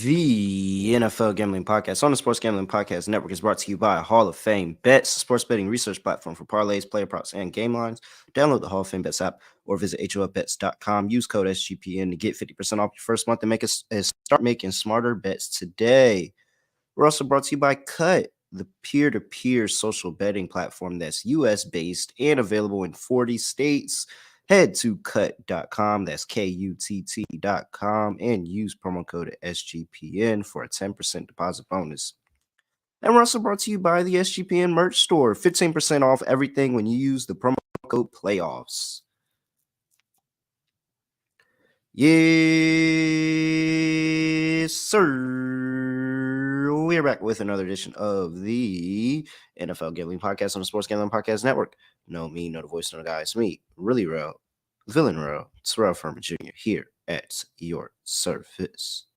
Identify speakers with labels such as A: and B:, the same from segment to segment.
A: The NFL Gambling Podcast on the Sports Gambling Podcast Network is brought to you by Hall of Fame Bets, a sports betting research platform for parlays, player props, and game lines. Download the Hall of Fame Bets app or visit HOFBets.com. Use code SGPN to get 50% off your first month and start making smarter bets today. We're also brought to you by Cut, the peer-to-peer social betting platform that's US-based and available in 40 states. Head to cut.com, that's KUTT.com, and use promo code SGPN for a 10% deposit bonus. And we're also brought to you by the SGPN merch store, 15% off everything when you use the promo code PLAYOFFS. Yes, sir. We're back with another edition of the NFL Gambling Podcast on the Sports Gambling Podcast Network. No, me, no the voice, no the guy. It's me, really real, villain real, Terrell Furman Jr. here at your service.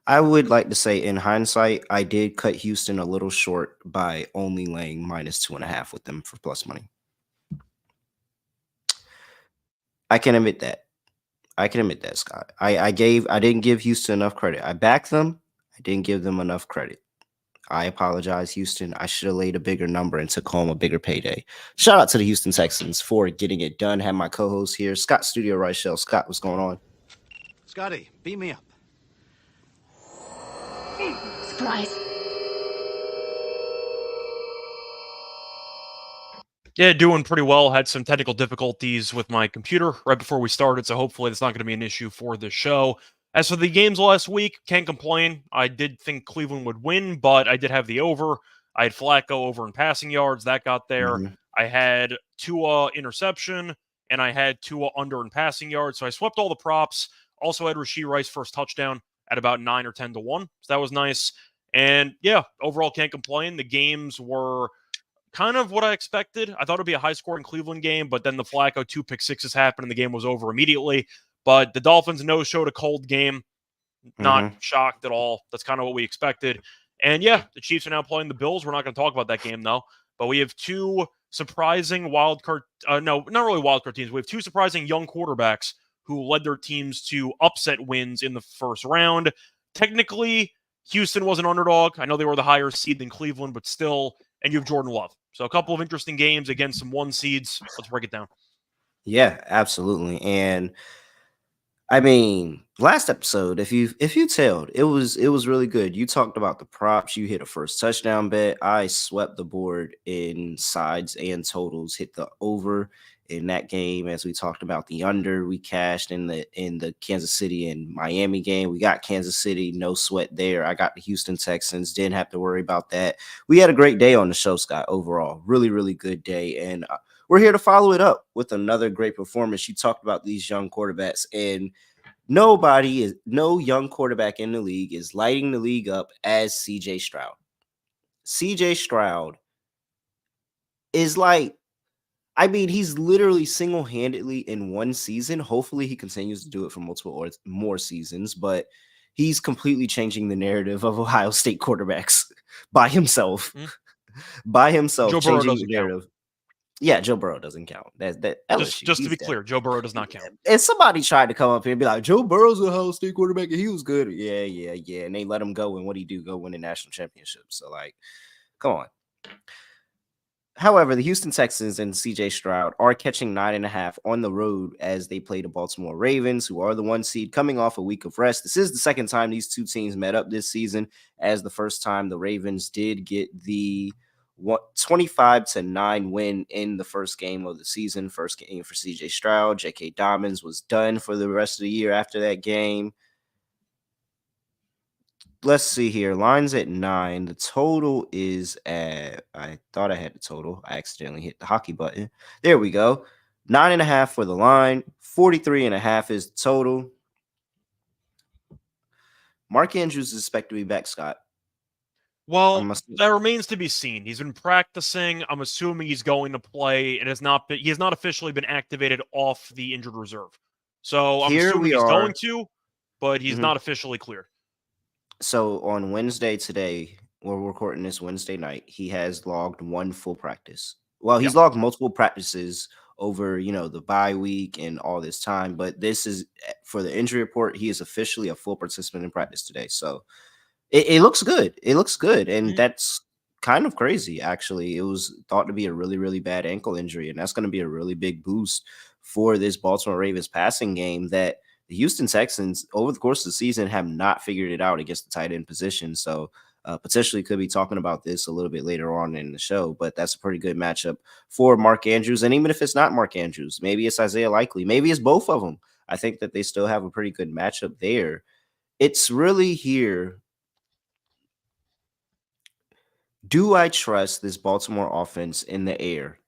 A: I would like to say, in hindsight, I did cut Houston a little short by only laying -2.5 with them for plus money. I can admit that. Scott. I didn't give Houston enough credit. I backed them. I didn't give them enough credit. I apologize, Houston. I should have laid a bigger number and took home a bigger payday. Shout out to the Houston Texans for getting it done. Have my co-host here, Scott Studio Reichel. Scott, what's going on?
B: Scotty, beam me up.
C: Surprise.
D: Yeah, doing pretty well. Had some technical difficulties with my computer right before we started, so hopefully it's not going to be an issue for the show. As for the games last week, can't complain. I did think Cleveland would win, but I did have the over. I had Flacco over in passing yards. That got there.
A: Mhm.
D: I had Tua interception, and I had Tua under in passing yards. So I swept all the props. Also had Rashee Rice first touchdown at about 9 or 10 to 1. So that was nice. And yeah, overall can't complain. The games were kind of what I expected. I thought it'd be a high-scoring Cleveland game, but then the Flacco 2 pick sixes happened and the game was over immediately. But the Dolphins no-showed a cold game. Not shocked at all. That's kind of what we expected. And yeah, the Chiefs are now playing the Bills. We're not going to talk about that game, though. But we have two surprising wildcard no, not really wildcard teams. We have two surprising young quarterbacks who led their teams to upset wins in the first round. Technically, Houston was an underdog. I know they were the higher seed than Cleveland, but still, and you have Jordan Love. So a couple of interesting games against some one seeds. Let's break it down.
A: Yeah, absolutely. And I mean, last episode, if you tailed, it was really good. You talked about the props. You hit a first touchdown bet. I swept the board in sides and totals. Hit the over in that game. As we talked about the under, we cashed in the Kansas City and Miami game. We got Kansas City, no sweat there. I got the Houston Texans. Didn't have to worry about that. We had a great day on the show, Scott. Overall, really, really good day. And we're here to follow it up with another great performance. You talked about these young quarterbacks, and no young quarterback in the league is lighting the league up as CJ Stroud. CJ Stroud is like, I mean, he's literally single-handedly in one season. Hopefully he continues to do it for multiple or more seasons, but he's completely changing the narrative of Ohio State quarterbacks by himself.
D: Joe Burrow
A: Changing
D: doesn't
A: the narrative. Yeah, Joe Burrow doesn't count. That LSU,
D: just to be
A: dead.
D: clear, Joe Burrow does not count.
A: And somebody tried to come up here and be like, Joe Burrow's a Ohio State quarterback and he was good. Yeah. And they let him go. And what he do? Go win a national championship. So, like, come on. However, the Houston Texans and CJ Stroud are catching 9.5 on the road as they play the Baltimore Ravens, who are the 1 seed coming off a week of rest. This is the second time these two teams met up this season, as the first time the Ravens did get the 25-9 win in the first game of the season. First game for CJ Stroud. J.K. Dobbins was done for the rest of the year after that game. Let's see here. Line's at 9. The total is at, I thought I had the total. I accidentally hit the hockey button. There we go. 9.5 for the line. 43.5 is the total. Mark Andrews is expected to be back, Scott.
D: Well, that remains to be seen. He's been practicing. I'm assuming he's going to play. He has not officially been activated off the injured reserve. So I'm assuming he's going to, but he's not officially cleared.
A: So on Wednesday today, we're recording this Wednesday night, he has logged one full practice. Well,
D: Yeah.
A: he's logged multiple practices over, the bye week and all this time, but this is for the injury report. He is officially a full participant in practice today. So it looks good. It looks good. And
D: Mhm.
A: that's kind of crazy, actually. It was thought to be a really, really bad ankle injury. And that's going to be a really big boost for this Baltimore Ravens passing game that the Houston Texans, over the course of the season, have not figured it out against the tight end position. So potentially could be talking about this a little bit later on in the show, but that's a pretty good matchup for Mark Andrews. And even if it's not Mark Andrews, maybe it's Isaiah Likely, maybe it's both of them. I think that they still have a pretty good matchup there. It's really here. Do I trust this Baltimore offense in the air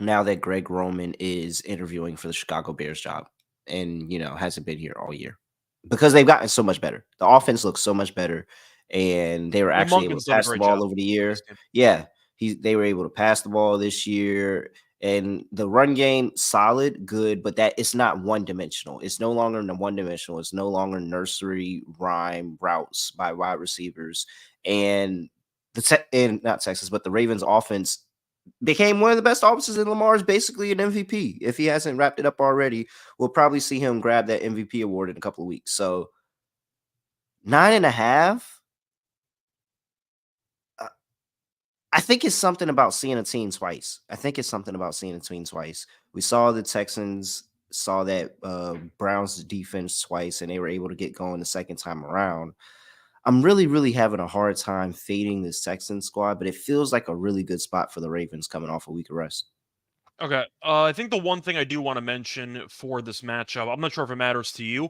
A: now that Greg Roman is interviewing for the Chicago Bears job and, hasn't been here all year? Because they've gotten so much better. The offense looks so much better, and they were
D: Well,
A: actually able
D: Munkin's
A: to
D: done a
A: pass the
D: great job
A: ball over the
D: for this
A: year.
D: team.
A: Yeah, they were able to pass the ball this year, and the run game solid, good, but that it's not one dimensional. It's no longer one dimensional. It's no longer nursery rhyme routes by wide receivers, and and not Texas, but the Ravens offense became one of the best offenses in Lamar's basically an MVP. If he hasn't wrapped it up already, we'll probably see him grab that MVP award in a couple of weeks. So 9.5. uh, I think it's something about seeing a team twice. I think it's something about seeing a team twice. We saw the Texans saw that Browns defense twice, and they were able to get going the second time around. I'm really, really having a hard time fading this Texans squad, but it feels like a really good spot for the Ravens coming off a week of rest.
D: Okay. I think the one thing I do want to mention for this matchup, I'm not sure if it matters to you.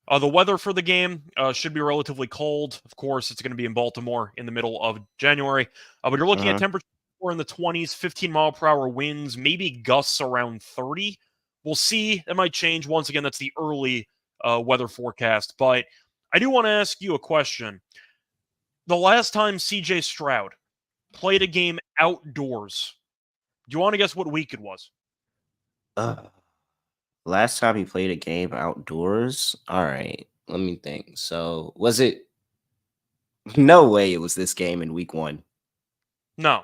D: The weather for the game should be relatively cold. Of course, it's going to be in Baltimore in the middle of January. But you're looking at
A: Mhm.
D: temperature in the 20s, 15-mile-per-hour winds, maybe gusts around 30. We'll see. That might change. Once again, that's the early weather forecast. But I do want to ask you a question. The last time CJ Stroud played a game outdoors, do you want to guess what week it was?
A: Uh, Last time he played a game outdoors? All right, let me think. So, was it no way it was this game in week 1.
D: No.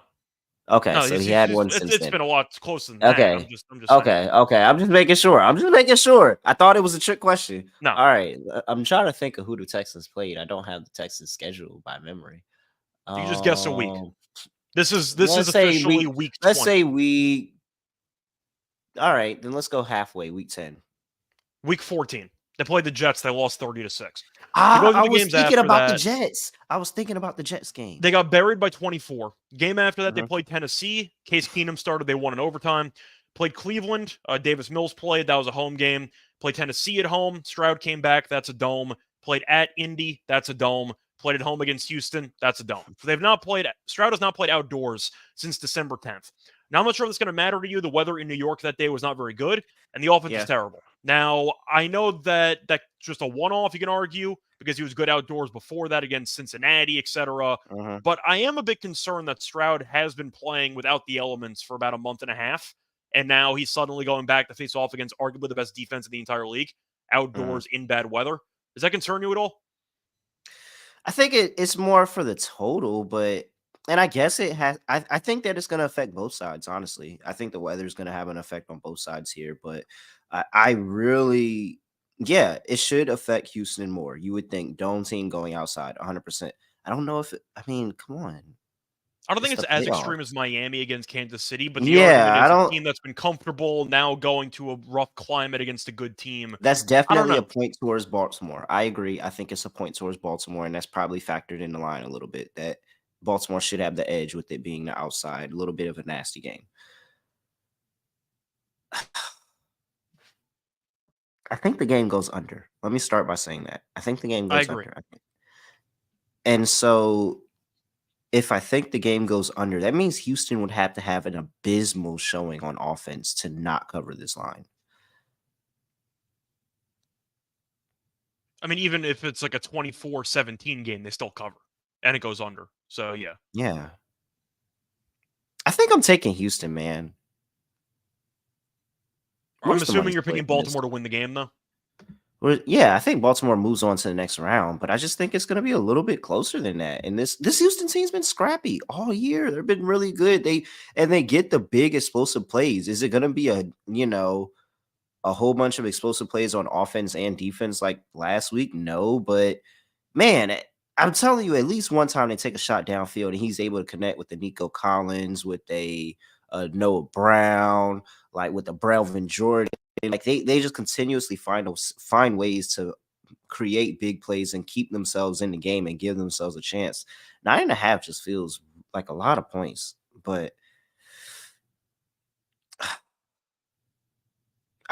A: Okay,
D: No,
A: so he
D: he's
A: had
D: just
A: one since
D: it's
A: then.
D: been a lot closer than that. I'm
A: Okay.
D: just I'm just saying.
A: Okay. I'm just making sure. I thought it was a trick question.
D: No,
A: All right. I'm trying to think of who the Texans played. I don't have the Texans schedule by memory.
D: you can just guess a week.
A: Um,
D: This is
A: let's say
D: officially
A: we
D: week
A: let's
D: 20.
A: say we all right, then let's go halfway, week 10.
D: Week 14. They played the Jets, they lost 30-6. To go through
A: I
D: the
A: was
D: games
A: thinking
D: after
A: about the
D: that,
A: Jets. I was thinking about the Jets game.
D: they got buried by 24. Game after that, they
A: Mhm.
D: played Tennessee. Case Keenum started, they won in overtime. Played Cleveland. Davis Mills played. That was a home game. Played Tennessee at home. Stroud came back. That's a dome. Played at Indy. That's a dome. Played at home against Houston. That's a dome. So they've not played. Stroud has not played outdoors since December 10th. Now I'm not sure if it's going to matter to you. The weather in New York that day was not very good, and the offense was
A: Yeah.
D: terrible. Now I know that that's just a one-off. You can argue because he was good outdoors before that against Cincinnati, etc.
A: Mhm.
D: But I am a bit concerned that Stroud has been playing without the elements for about a month and a half. And now he's suddenly going back to face off against arguably the best defense in the entire league,
A: Mhm.
D: outdoors in bad weather. Does that concern you at all?
A: I think it's more for the total, but and I guess it has. I think that it's going to affect both sides. Honestly, I think the weather is going to have an effect on both sides here, but I really, yeah, it should affect Houston more. You would think dome team going outside, 100%. I don't know if I mean, come on,
D: I don't think
A: it's
D: it's
A: the
D: as extreme as
A: playoffs.
D: Miami against Kansas City, but the argument
A: Yeah, I
D: is a
A: don't.
D: team that's been comfortable now going to a rough climate against a good team.
A: That's
D: I don't
A: definitely a
D: know.
A: point towards Baltimore. I agree. I think it's a point towards Baltimore, and that's probably factored in the line a little bit. That Baltimore should have the edge with it being the outside, a little bit of a nasty game. I think the game goes under. Let me start by saying that. I think the game
D: I
A: goes
D: agree.
A: under. And so if I think the game goes under, that means Houston would have to have an abysmal showing on offense to not cover this line.
D: I mean, even if it's like a 24-17 game, they still cover. And it goes under. So yeah.
A: Yeah. I think I'm taking Houston, man.
D: I'm
A: Where's the money
D: assuming you're
A: split
D: picking
A: in this?
D: Baltimore to win the game, though.
A: Well, yeah, I think Baltimore moves on to the next round, but I just think it's going to be a little bit closer than that. And this Houston team's been scrappy all year. They've been really good. They get the big explosive plays. Is it going to be a whole bunch of explosive plays on offense and defense like last week? No, but man, I'm telling you, at least one time they take a shot downfield and he's able to connect with the Nico Collins, with a Noah Brown, like with the Brelvin Jordan. Like they just continuously find ways to create big plays and keep themselves in the game and give themselves a chance. 9.5 just feels like a lot of points, but I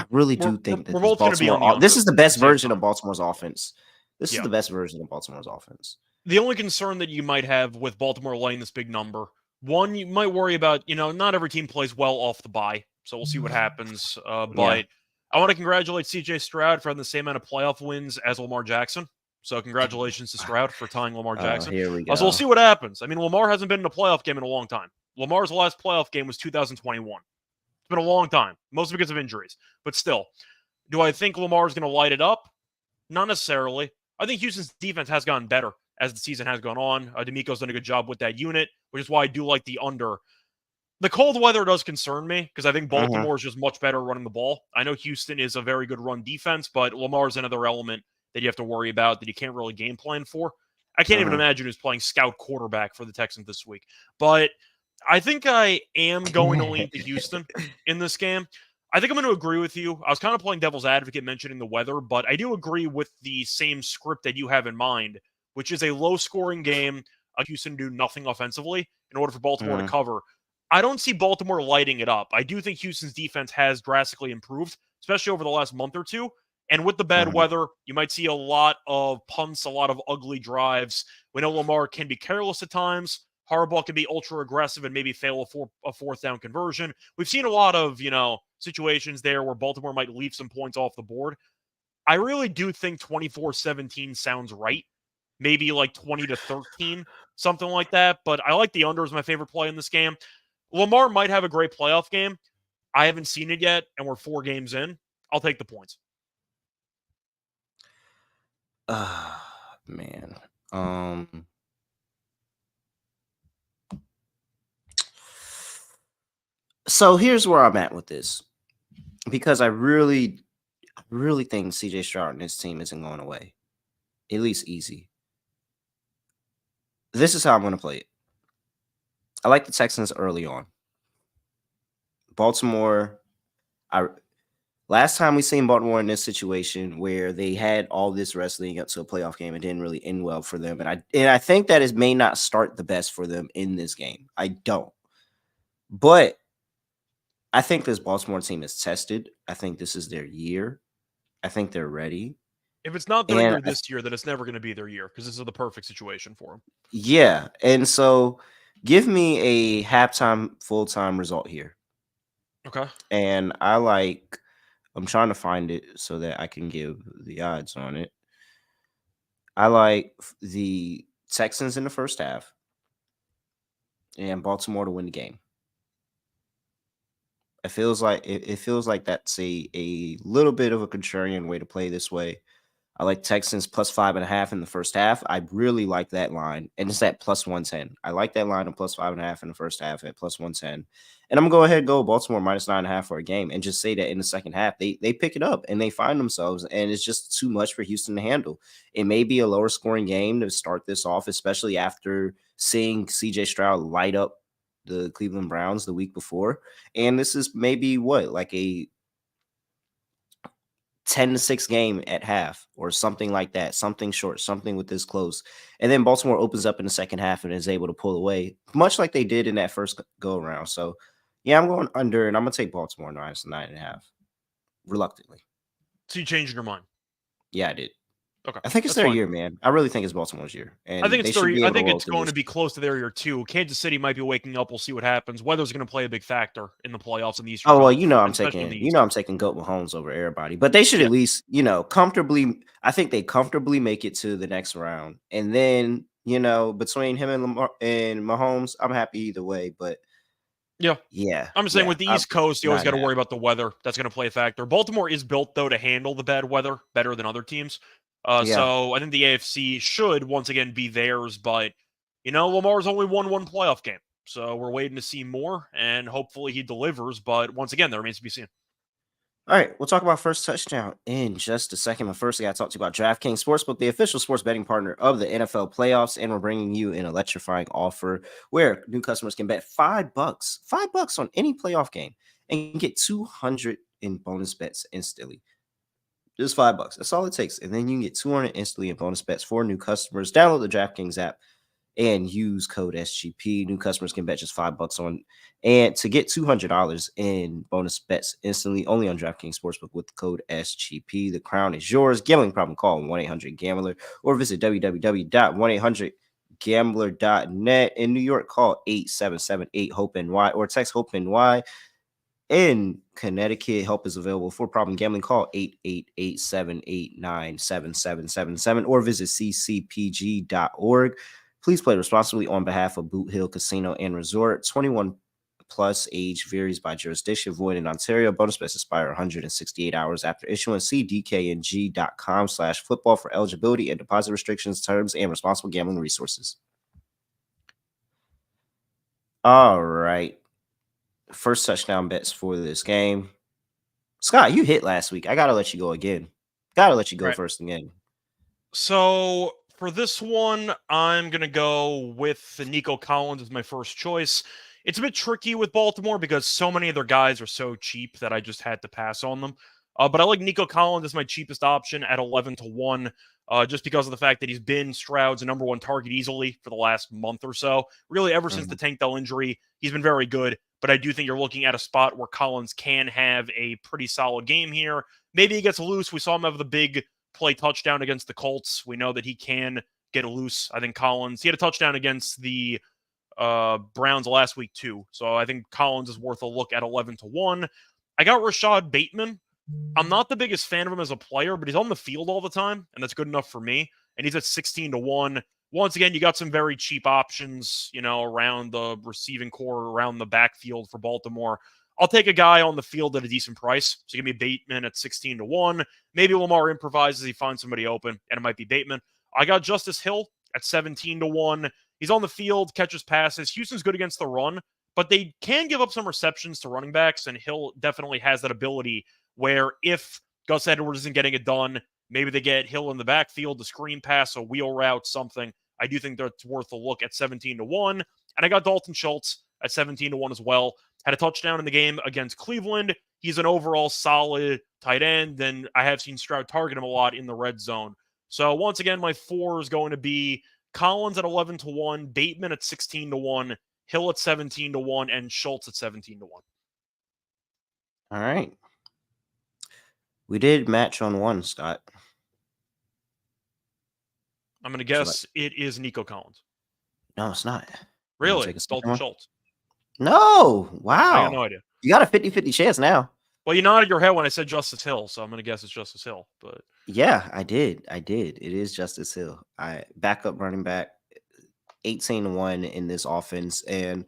A: really
D: We're,
A: do
D: we're,
A: think that
D: we're both going to be on the
A: This
D: under
A: is the
D: at the
A: best
D: same
A: version of
D: time.
A: Baltimore's offense. This is
D: Yeah.
A: the best version of Baltimore's offense.
D: The only concern that you might have with Baltimore laying this big number, one, you might worry about, not every team plays well off the bye, so we'll see what happens.
A: Yeah.
D: But I want to congratulate CJ Stroud for having the same amount of playoff wins as Lamar Jackson. So congratulations to Stroud for tying Lamar Jackson.
A: Here we go.
D: So we'll see what happens. I mean, Lamar hasn't been in a playoff game in a long time. Lamar's last playoff game was 2021. It's been a long time, mostly because of injuries. But still, do I think Lamar's going to light it up? Not necessarily. I think Houston's defense has gotten better as the season has gone on. D'Amico's done a good job with that unit, which is why I do like the under. The cold weather does concern me because I think Baltimore is just much better running the ball. I know Houston is a very good run defense, but Lamar's another element that you have to worry about that you can't really game plan for. I can't even imagine who's playing scout quarterback for the Texans this week. But I think I am going to lean to Houston in this game. I think I'm going to agree with you. I was kind of playing devil's advocate mentioning the weather, but I do agree with the same script that you have in mind, which is a low-scoring game. Houston do nothing offensively in order for Baltimore to cover. I don't see Baltimore lighting it up. I do think Houston's defense has drastically improved, especially over the last month or two. And with the bad weather, you might see a lot of punts, a lot of ugly drives. We know Lamar can be careless at times. Harbaugh can be ultra aggressive and maybe fail a fourth down conversion. We've seen a lot of, situations there where Baltimore might leave some points off the board. I really do think 24-17 sounds right. Maybe like 20-13, something like that. But I like the under as my favorite play in this game. Lamar might have a great playoff game. I haven't seen it yet, and we're 4 games in. I'll take the points.
A: Man. So here's where I'm at with this, because I really think CJ Stroud and his team isn't going away, at least easy. This is how I'm going to play it. I like the Texans early on. Baltimore, last time we seen Baltimore in this situation where they had all this rest leading up to a playoff game, it didn't really end well for them. And I think that it may not start the best for them in this game. I don't. But I think this Baltimore team is tested. I think this is their year. I think they're ready.
D: If it's not their year this year, then it's never going to be their year because this is the perfect situation for them.
A: Yeah. And so give me a halftime, full-time result here.
D: Okay.
A: And I'm trying to find it so that I can give the odds on it. I like the Texans in the first half and Baltimore to win the game. It feels like that's a little bit of a contrarian way to play this way. I like Texans plus 5.5 in the first half. I really like that line, and it's at plus 110. I like that line of plus 5.5 in the first half at plus 110. And I'm gonna go ahead and go Baltimore minus 9.5 for a game, and just say that in the second half they pick it up and they find themselves, and it's just too much for Houston to handle. It may be a lower scoring game to start this off, especially after seeing CJ Stroud light up the Cleveland Browns the week before. And this is maybe like a 10-6 game at half or something like that, something short, something with this close. And then Baltimore opens up in the second half and is able to pull away, much like they did in that first go around. So, yeah, I'm going under, and I'm going to take Baltimore minus 9.5 reluctantly.
D: So you changed your mind?
A: Yeah, I did.
D: Okay.
A: I think it's their year, man. I really think it's Baltimore's year. And
D: I think it's going to be close to their year too. Kansas City might be waking up. We'll see what happens. Weather's going to play a big factor in the playoffs in the Eastern.
A: Oh well, I'm taking Goat Mahomes over everybody, but they should at least comfortably. I think they comfortably make it to the next round, and then between him and Lamar and Mahomes, I'm happy either way. But
D: Yeah.
A: Yeah,
D: I'm just saying
A: yeah,
D: with the East Coast, you always
A: not
D: got to
A: that.
D: worry about the weather. That's going to play a factor. Baltimore is built, though, to handle the bad weather better than other teams.
A: Yeah.
D: So I think the AFC should once again be theirs. But, Lamar's only won one playoff game. So we're waiting to see more, and hopefully he delivers. But once again, that remains to be seen.
A: All right, we'll talk about first touchdown in just a second. But first, I got to talk to you about DraftKings Sportsbook, the official sports betting partner of the NFL playoffs. And we're bringing you an electrifying offer where new customers can bet $5 on any playoff game and get 200 in bonus bets instantly. Just $5. That's all it takes. And then you can get 200 instantly in bonus bets for new customers. Download the DraftKings app and use code SGP. New customers can bet just $5 on, and to get $200 in bonus bets instantly only on DraftKings Sportsbook with the code SGP. The crown is yours. Gambling problem, call 1-800-GAMBLER or visit www.1800gambler.net. In New York, call 877-8-HOPE-NY or text HOPE-NY. In Connecticut, help is available for problem gambling. Call 888-789-7777 or visit ccpg.org. Please play responsibly on behalf of Boot Hill Casino and Resort. 21 plus, age varies by jurisdiction. Void in Ontario. Bonus bets expire 168 hours after issuance. See dkng.com/football for eligibility and deposit restrictions, terms, and responsible gambling resources. All right. First touchdown bets for this game. Scott, you hit last week. I got to let you go again. Got to let you go
D: Right.
A: first again.
D: So for this one, I'm going to go with Nico Collins as my first choice. It's a bit tricky with Baltimore because so many of their guys are so cheap that I just had to pass on them. But I like Nico Collins as my cheapest option at 11-1, just because of the fact that he's been Stroud's number one target easily for the last month or so. Really, ever since the Tank Dell injury, he's been very good. But I do think you're looking at a spot where Collins can have a pretty solid game here. Maybe he gets loose. We saw him have the big play touchdown against the Colts. We know that he can get loose. I think Collins, he had a touchdown against the Browns last week too. So I think Collins is worth a look at 11-1. I got Rashad Bateman. I'm not the biggest fan of him as a player, but he's on the field all the time, and that's good enough for me. And he's at 16-1. Once again, you got some very cheap options, around the receiving core, around the backfield for Baltimore. I'll take a guy on the field at a decent price. So give me Bateman at 16-1. Maybe Lamar improvises, he finds somebody open, and it might be Bateman. I got Justice Hill at 17-1. He's on the field, catches passes. Houston's good against the run, but they can give up some receptions to running backs, and Hill definitely has that ability where if Gus Edwards isn't getting it done, maybe they get Hill in the backfield, the screen pass, a wheel route, something. I do think that's worth a look at 17-1. And I got Dalton Schultz at 17-1 as well. Had a touchdown in the game against Cleveland. He's an overall solid tight end, and I have seen Stroud target him a lot in the red zone. So once again, my 4 is going to be Collins at 11-1, Bateman at 16-1, Hill at 17-1, and Schultz at 17-1.
A: All right. We did match on one, Scott.
D: I'm going to guess it is Nico Collins.
A: No, it's not.
D: Really? It's Dalton Schultz.
A: No. Wow.
D: I got no idea.
A: You got a 50-50 chance now.
D: Well, you nodded your head when I said Justice Hill, so I'm going to guess it's Justice Hill. But
A: yeah, I did. It is Justice Hill. Backup running back, 18-1 in this offense. And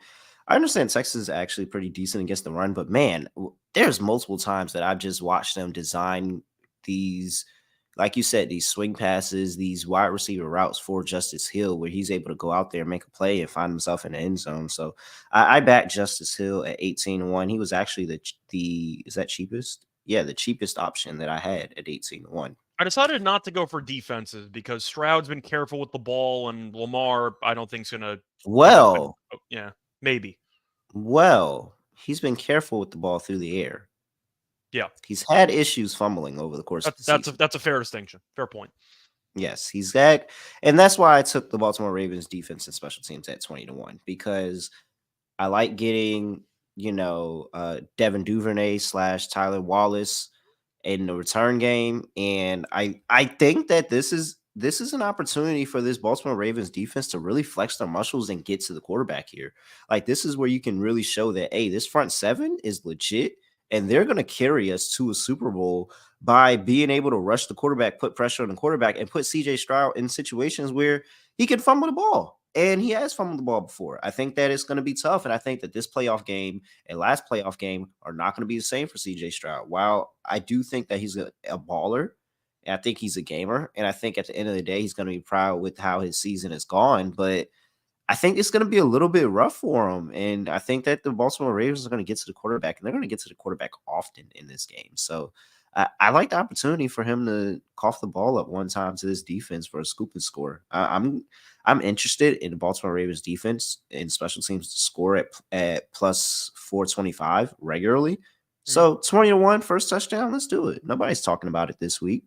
A: I understand Texas is actually pretty decent against the run, but man, there's multiple times that I've just watched them design these, like you said, these swing passes, these wide receiver routes for Justice Hill, where he's able to go out there and make a play and find himself in the end zone. So I backed Justice Hill at 18-1. He was actually the is that cheapest? Yeah, the cheapest option that I had at 18-1.
D: I decided not to go for defenses because Stroud's been careful with the ball, and Lamar, I don't think is going to.
A: Well,
D: yeah, maybe.
A: Well, he's been careful with the ball through the air.
D: Yeah,
A: he's had issues fumbling over the course of the season.
D: That's a fair distinction. Fair point.
A: Yes, he's had, and that's why I took the Baltimore Ravens defense and special teams at 20-1 because I like getting Devin Duvernay / Tyler Wallace in the return game, and I think that this is an opportunity for this Baltimore Ravens defense to really flex their muscles and get to the quarterback here. Like, this is where you can really show that, hey, this front seven is legit, and they're going to carry us to a Super Bowl by being able to rush the quarterback, put pressure on the quarterback, and put CJ Stroud in situations where he can fumble the ball. and he has fumbled the ball before. I think that it's going to be tough, and I think that this playoff game and last playoff game are not going to be the same for CJ Stroud. While I do think that he's a baller, and I think he's a gamer, and I think at the end of the day, he's going to be proud with how his season has gone, but I think it's going to be a little bit rough for him. And I think that the Baltimore Ravens are going to get to the quarterback, and they're going to get to the quarterback often in this game. So I like the opportunity for him to cough the ball up one time to this defense for a scoop and score. I'm interested in the Baltimore Ravens defense and special teams to score at plus 425 regularly. So 20-1 first touchdown. Let's do it. Nobody's talking about it this week.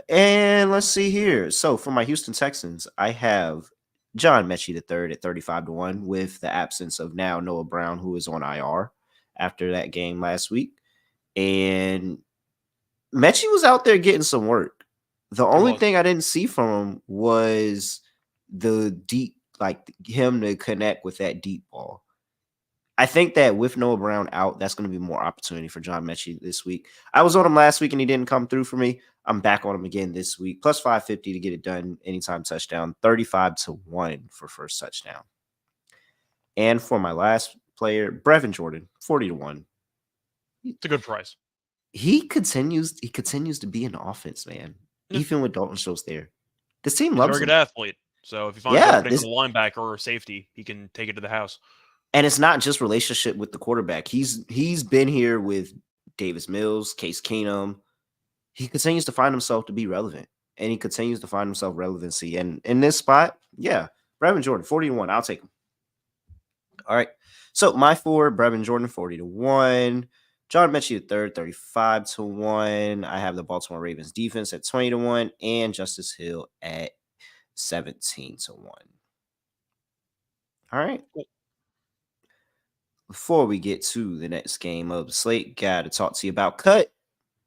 A: And let's see here. So for my Houston Texans, I have John Mechie III at 35-1 with the absence of now Noah Brown, who is on IR after that game last week. And Mechie was out there getting some work. The only thing I didn't see from him was the deep, like him to connect with that deep ball. I think that with Noah Brown out, that's going to be more opportunity for John Mechie this week. I was on him last week and he didn't come through for me. I'm back on him again this week. Plus 550 to get it done. Anytime touchdown. 35-1 for first touchdown. And for my last player, Brevin Jordan, 40-1.
D: It's a good price.
A: He continues to be an offense, man. Even with Dalton Schultz there. This team
D: He's
A: loves
D: a very
A: him.
D: good athlete. So if he finds opening on a linebacker or a safety, he can take it to the house.
A: And it's not just relationship with the quarterback. He's been here with Davis Mills, Case Keenum. He continues to find himself to be relevant, and he continues to find himself relevancy. And in this spot, yeah, Brevin Jordan, 40-1. I'll take him. All right. So my four, Brevin Jordan, 40-1. John Mechie III, 35-1. I have the Baltimore Ravens defense at 20-1, and Justice Hill at 17-1. All right. Cool. Before we get to the next game of the slate, got to talk to you about Cut,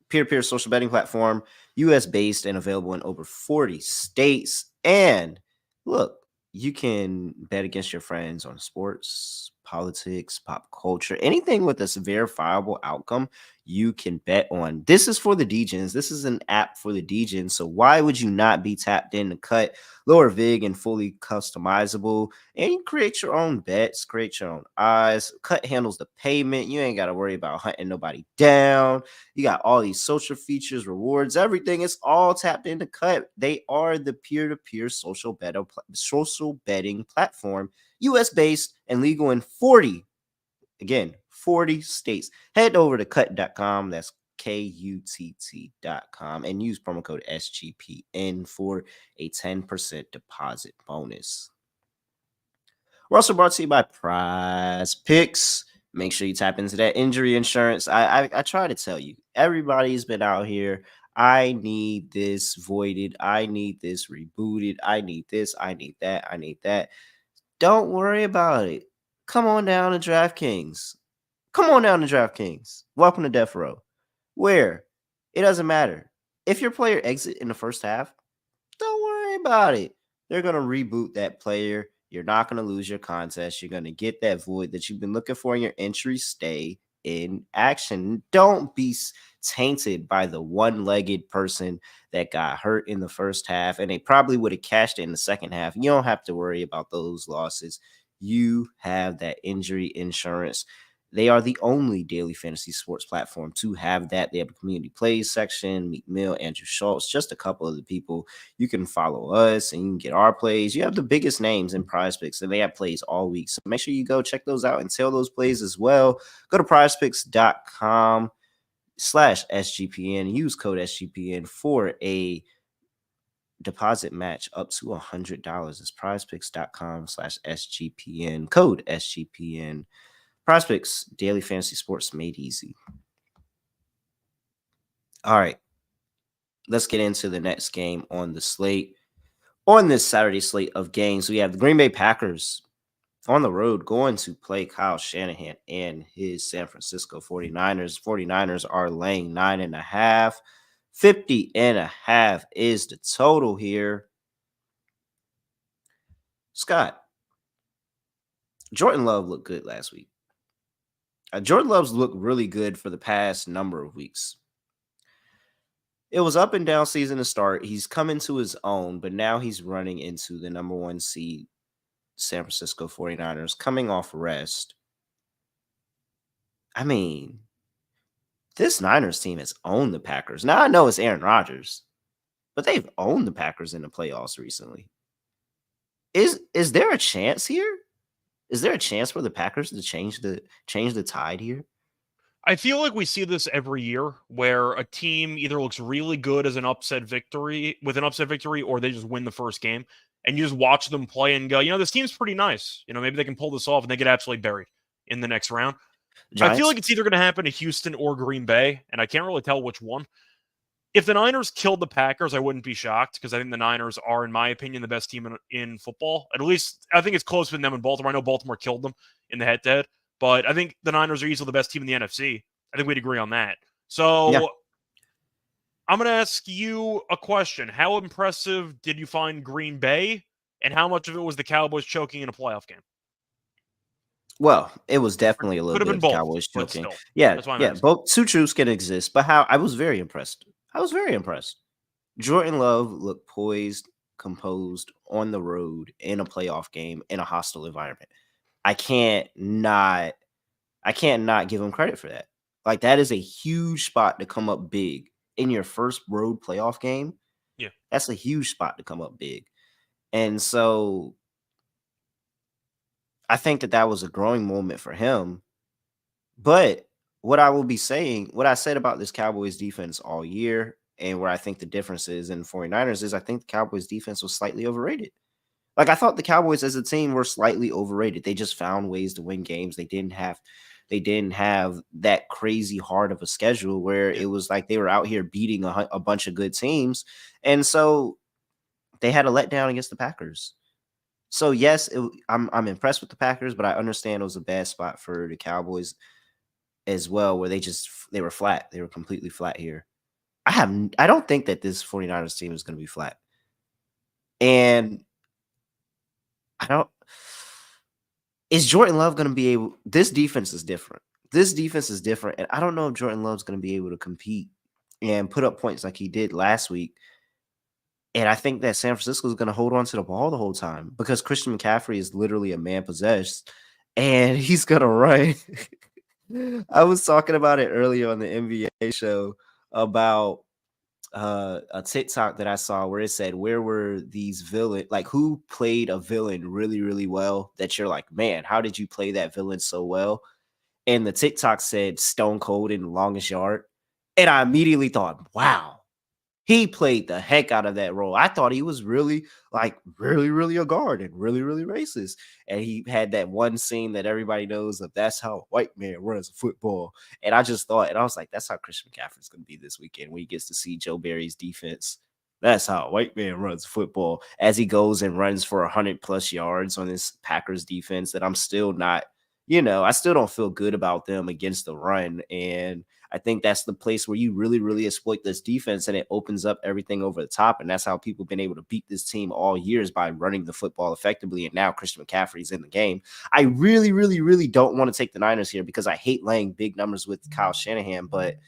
A: peer-to-peer social betting platform, US-based and available in over 40 states. And look, you can bet against your friends on sports, politics, pop culture, anything with a verifiable outcome you can bet on. This is for the DGens. This is an app for the DGens. So why would you not be tapped in to Cut, lower VIG and fully customizable? And you create your own bets, create your own odds. Cut handles the payment. You ain't got to worry about hunting nobody down. You got all these social features, rewards, everything. It's all tapped into Cut. They are the peer-to-peer social betting platform, US-based and legal in 40 states. Head over to cut.com. That's KUTT.com and use promo code SGPN for a 10% deposit bonus. We're also brought to you by PrizePicks. Make sure you tap into that injury insurance. I try to tell you, everybody's been out here. I need this voided. I need this rebooted. I need this. I need that. I need that. Don't worry about it. Come on down to DraftKings. Welcome to Death Row, where it doesn't matter. If your player exit in the first half, don't worry about it. They're going to reboot that player. You're not going to lose your contest. You're going to get that void that you've been looking for in your entry stay in action. Don't be tainted by the one-legged person that got hurt in the first half, and they probably would have cashed it in the second half. You don't have to worry about those losses. You have that injury insurance. They are the only daily fantasy sports platform to have that. They have a community plays section, Meek Mill, Andrew Schultz, just a couple of the people. You can follow us and you can get our plays. You have the biggest names in PrizePicks, and they have plays all week. So make sure you go check those out and tail those plays as well. Go to prizepicks.com/SGPN. Use code SGPN for a deposit match up to $100. It's prizepicks.com/SGPN. Code SGPN. PrizePicks, daily fantasy sports made easy. All right. Let's get into the next game on the slate. On this Saturday slate of games, we have the Green Bay Packers on the road going to play Kyle Shanahan and his San Francisco 49ers. 49ers are laying 9.5. 50.5 is the total here. Scott, Jordan Love looked good last week. Jordan Love's looked really good for the past number of weeks. it was up and down season to start. He's come into his own, but now he's running into the number 1 seed San Francisco 49ers coming off rest. I mean, this Niners team has owned the Packers. Now I know it's Aaron Rodgers, but they've owned the Packers in the playoffs recently. Is there a chance here? Is there a chance for the Packers to change the tide here?
D: I feel like we see this every year where a team either looks really good as an upset victory or they just win the first game and you just watch them play and go, this team's pretty nice. Maybe they can pull this off and they get absolutely buried in the next round.
A: Giants?
D: I feel like it's either going to happen to Houston or Green Bay, and I can't really tell which one. If the Niners killed the Packers, I wouldn't be shocked because I think the Niners are, in my opinion, the best team in football. At least I think it's close between them and Baltimore. I know Baltimore killed them in the head-to-head, but I think the Niners are easily the best team in the NFC. I think we'd agree on that. So yeah. I'm going to ask you a question. How impressive did you find Green Bay, and how much of it was the Cowboys choking in a playoff game?
A: Well, it was definitely a little bit of the Cowboys choking. Yeah. Both two truths can exist, but I was very impressed. Jordan Love looked poised, composed on the road in a playoff game in a hostile environment. I can't not give him credit for that. Like, that is a huge spot to come up big in your first road playoff game.
D: Yeah.
A: That's a huge spot to come up big. And so I think that was a growing moment for him. But what I said about this Cowboys defense all year, and where I think the difference is in 49ers is I think the Cowboys defense was slightly overrated. Like, I thought the Cowboys as a team were slightly overrated. They just found ways to win games. They didn't have that crazy hard of a schedule where it was like they were out here beating a bunch of good teams. And so they had a letdown against the Packers. So yes, I'm impressed with the Packers, but I understand it was a bad spot for the Cowboys as well, where they were flat. They were completely flat here. I don't think that this 49ers team is going to be flat. And is Jordan Love going to be able? This defense is different. And I don't know if Jordan Love's going to be able to compete and put up points like he did last week. And I think that San Francisco is going to hold on to the ball the whole time because Christian McCaffrey is literally a man possessed, and he's going to run. I was talking about it earlier on the NBA show about a TikTok that I saw where it said, where were these villains? Like, who played a villain really, really well that you're like, man, how did you play that villain so well? And the TikTok said Stone Cold in The Longest Yard. And I immediately thought, wow, he played the heck out of that role. I thought he was really a guard and really, really racist. And he had that one scene that everybody knows of, that's how a white man runs football. And I just thought, and I was like, that's how Christian McCaffrey's going to be this weekend when he gets to see Joe Barry's defense. That's how a white man runs football, as he goes and runs for 100+ yards on this Packers defense that I'm still not, I still don't feel good about them against the run. And I think that's the place where you really, really exploit this defense, and it opens up everything over the top. And that's how people have been able to beat this team all years, by running the football effectively. And now Christian McCaffrey's in the game. I really, really, really don't want to take the Niners here because I hate laying big numbers with Kyle Shanahan, but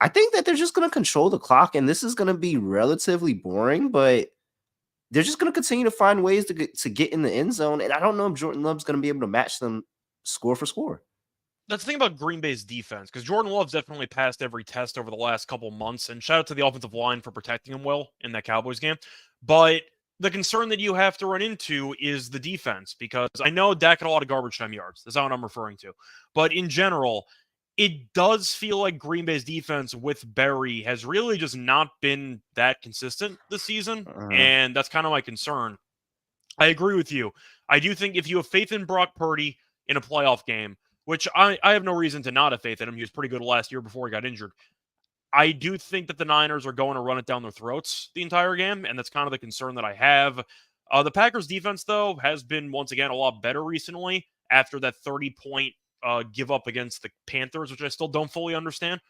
A: I think that they're just going to control the clock, and this is going to be relatively boring, but they're just going to continue to find ways to get in the end zone. And I don't know if Jordan Love's going to be able to match them score for score.
D: That's the thing about Green Bay's defense, because Jordan Love's definitely passed every test over the last couple months, and shout out to the offensive line for protecting him well in that Cowboys game. But the concern that you have to run into is the defense, because I know Dak had a lot of garbage time yards. That's not what I'm referring to. But in general, it does feel like Green Bay's defense with Berry has really just not been that consistent this season, and that's kind of my concern. I agree with you. I do think if you have faith in Brock Purdy in a playoff game, which I have no reason to not have faith in him. He was pretty good last year before he got injured. I do think that the Niners are going to run it down their throats the entire game, and that's kind of the concern that I have. The Packers defense, though, has been, once again, a lot better recently after that 30-point give up against the Panthers, which I still don't fully understand.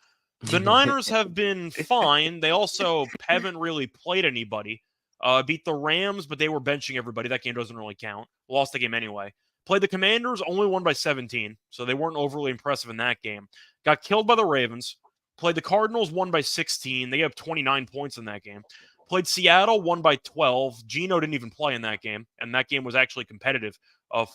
D: The Niners have been fine. They also haven't really played anybody. Beat the Rams, but they were benching everybody. That game doesn't really count. Lost the game anyway. Played the Commanders, only won by 17, so they weren't overly impressive in that game. Got killed by the Ravens. Played the Cardinals, won by 16. They have 29 points in that game. Played Seattle, won by 12. Geno didn't even play in that game, and that game was actually competitive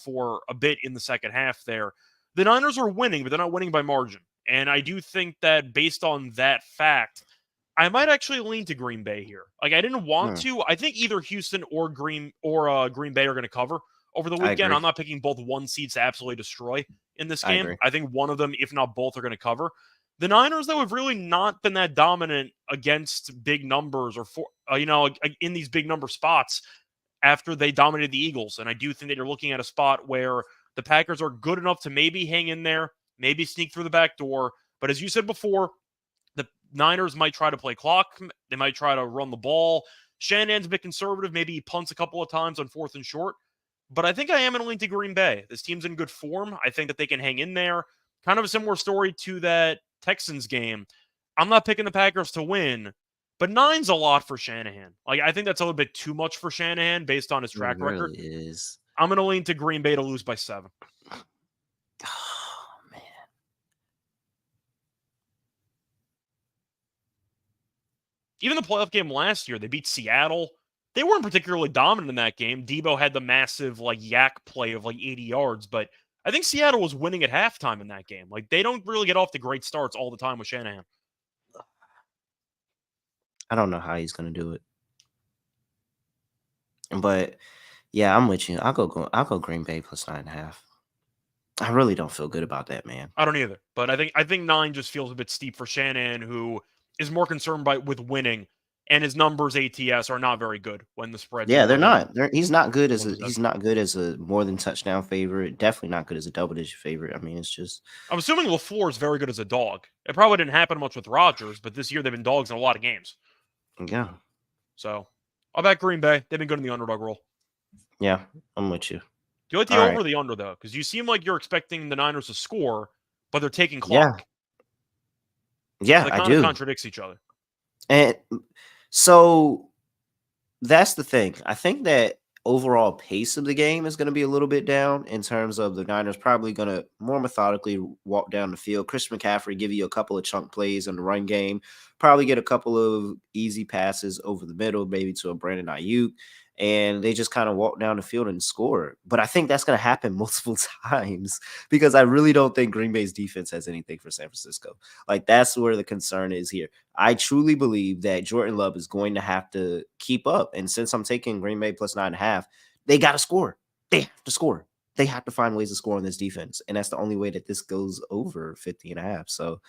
D: for a bit in the second half there. The Niners are winning, but they're not winning by margin. And I do think that based on that fact, I might actually lean to Green Bay here. Like, I didn't want to. I think either Houston or Green Bay are going to cover over the
A: I
D: weekend.
A: agree.
D: I'm not picking both one seeds to absolutely destroy in this
A: I
D: game.
A: agree.
D: I think one of them, if not both, are going to cover. The Niners, though, have really not been that dominant against big numbers or in these big number spots after they dominated the Eagles. And I do think that you're looking at a spot where the Packers are good enough to maybe hang in there, maybe sneak through the back door. But as you said before, the Niners might try to play clock. They might try to run the ball. Shanahan's a bit conservative. Maybe he punts a couple of times on 4th and short. But I think I am going to lean to Green Bay. This team's in good form. I think that they can hang in there. Kind of a similar story to that Texans game. I'm not picking the Packers to win, but 9's a lot for Shanahan. Like, I think that's a little bit too much for Shanahan based on his track record.
A: It really is.
D: I'm going to lean to Green Bay to lose by 7.
A: Oh, man.
D: Even the playoff game last year, they beat Seattle. They weren't particularly dominant in that game. Debo had the massive yak play of 80 yards, but I think Seattle was winning at halftime in that game. Like, they don't really get off to great starts all the time with Shanahan.
A: I don't know how he's going to do it. But yeah, I'm with you. I'll go Green Bay plus 9.5. I really don't feel good about that, man.
D: I don't either. But I think 9 just feels a bit steep for Shanahan, who is more concerned with winning, and his numbers ATS are not very good when the spread's
A: Yeah, they're
D: more
A: not. He's not good as
D: than
A: he's not good as a more than touchdown favorite. Definitely not good as a double-digit favorite. I mean, it's just
D: I'm assuming LaFleur is very good as a dog. It probably didn't happen much with Rodgers, but this year they've been dogs in a lot of games.
A: yeah.
D: So I'll bet Green Bay. They've been good in the underdog role.
A: Yeah, I'm with you.
D: Do you like the
A: All
D: over
A: right.
D: or the under, though? Because you seem like you're expecting the Niners to score, but they're taking
A: Yeah.
D: clock.
A: Yeah,
D: So that
A: I
D: kind of
A: do.
D: contradicts each other.
A: And so that's the thing. I think that overall pace of the game is going to be a little bit down in terms of the Niners probably going to more methodically walk down the field. Chris McCaffrey give you a couple of chunk plays in the run game, probably get a couple of easy passes over the middle, maybe to a Brandon Ayuk, and they just kind of walk down the field and score. But I think that's going to happen multiple times because I really don't think Green Bay's defense has anything for San Francisco. Like, that's where the concern is here. I truly believe that Jordan Love is going to have to keep up. And since I'm taking Green Bay plus 9.5, they got to score. They have to score. They have to find ways to score on this defense. And that's the only way that this goes over 50.5. So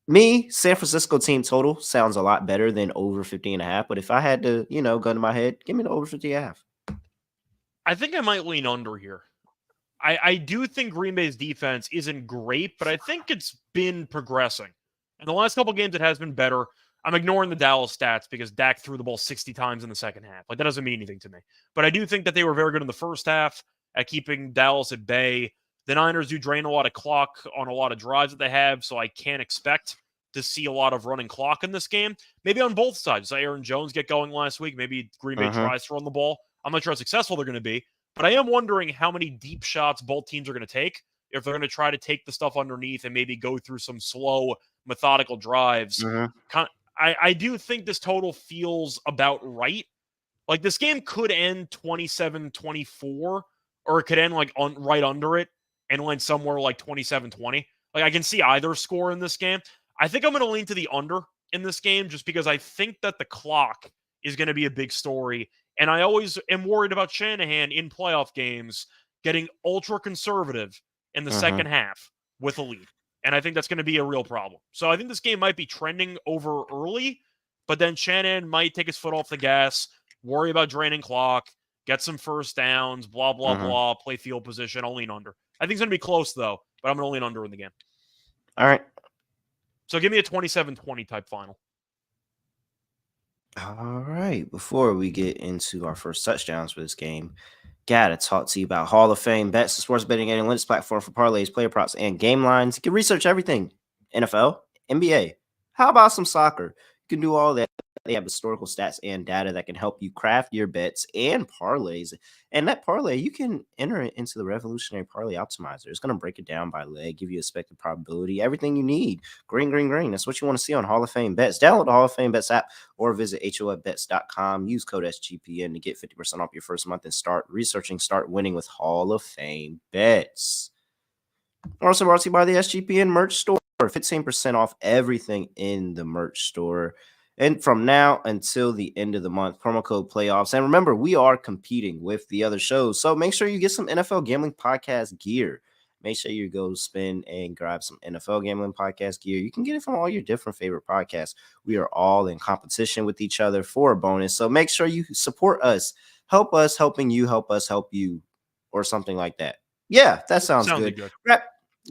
A: me, San Francisco team total sounds a lot better than over 50.5. But if I had to, gun to my head, give me the over 50.5.
D: I think I might lean under here. I do think Green Bay's defense isn't great, but I think it's been progressing. In the last couple games, it has been better. I'm ignoring the Dallas stats because Dak threw the ball 60 times in the second half. Like, that doesn't mean anything to me. But I do think that they were very good in the first half at keeping Dallas at bay. The Niners do drain a lot of clock on a lot of drives that they have, so I can't expect to see a lot of running clock in this game. Maybe on both sides. So Aaron Jones get going last week. Maybe Green Bay tries to run the ball. I'm not sure how successful they're going to be. But I am wondering how many deep shots both teams are going to take, if they're going to try to take the stuff underneath and maybe go through some slow, methodical drives. I do think this total feels about right. Like, this game could end 27-24, or it could end right under it and land somewhere like 27-20. Like, I can see either score in this game. I think I'm going to lean to the under in this game just because I think that the clock is going to be a big story. And I always am worried about Shanahan in playoff games getting ultra conservative in the second half with a lead. And I think that's going to be a real problem. So I think this game might be trending over early, but then Shanahan might take his foot off the gas, worry about draining clock, get some first downs, blah, blah, blah, play field position. I'll lean under. I think it's going to be close, though, but I'm going to lean under in the game.
A: All right.
D: So give me a 27-20 type final.
A: All right. Before we get into our first touchdowns for this game, gotta talk to you about Hall of Fame bets, the sports betting analytics platform for parlays, player props, and game lines. You can research everything: NFL, NBA. How about some soccer? You can do all that They have historical stats and data that can help you craft your bets and parlays. And that parlay, you can enter it into the revolutionary parlay optimizer. It's going to break it down by leg, give you expected probability, everything you need. Green, green, green. That's what you want to see on Hall of Fame Bets. Download the Hall of Fame Bets app or visit HOFBets.com. Use code SGPN to get 50% off your first month and start researching, start winning with Hall of Fame Bets. Also brought to you by the SGPN merch store. 15% off everything in the merch store. And from now until the end of the month, promo code playoffs. And remember, we are competing with the other shows. So make sure you get some NFL Gambling Podcast gear. Make sure you go spin and grab some NFL Gambling Podcast gear. You can get it from all your different favorite podcasts. We are all in competition with each other for a bonus. So make sure you support us. Help us helping you, help us help you, or something like that. Yeah, that sounds good.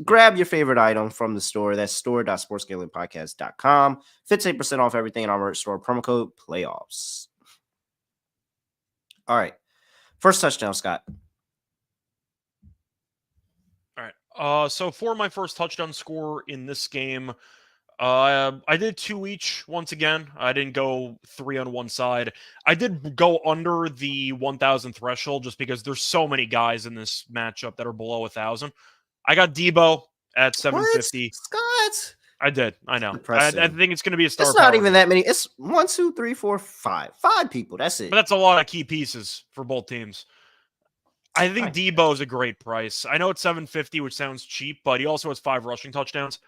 A: Grab your favorite item from the store. That's store.sportsgamblingpodcast.com. 15% off everything in our merch store. Promo code playoffs. All right. First touchdown, Scott.
D: All right. So for my first touchdown score in this game, I did 2 each once again. I didn't go 3 on one side. I did go under the 1,000 threshold just because there's so many guys in this matchup that are below 1,000. I got Debo at 750.
A: What? Scott?
D: I did. I know. I think it's going to be a star.
A: It's not even that many. It's 1, 2, 3, 4, 5. 5 people. That's it.
D: But that's a lot of key pieces for both teams. I think Debo is a great price. I know it's 750, which sounds cheap, but he also has 5 rushing touchdowns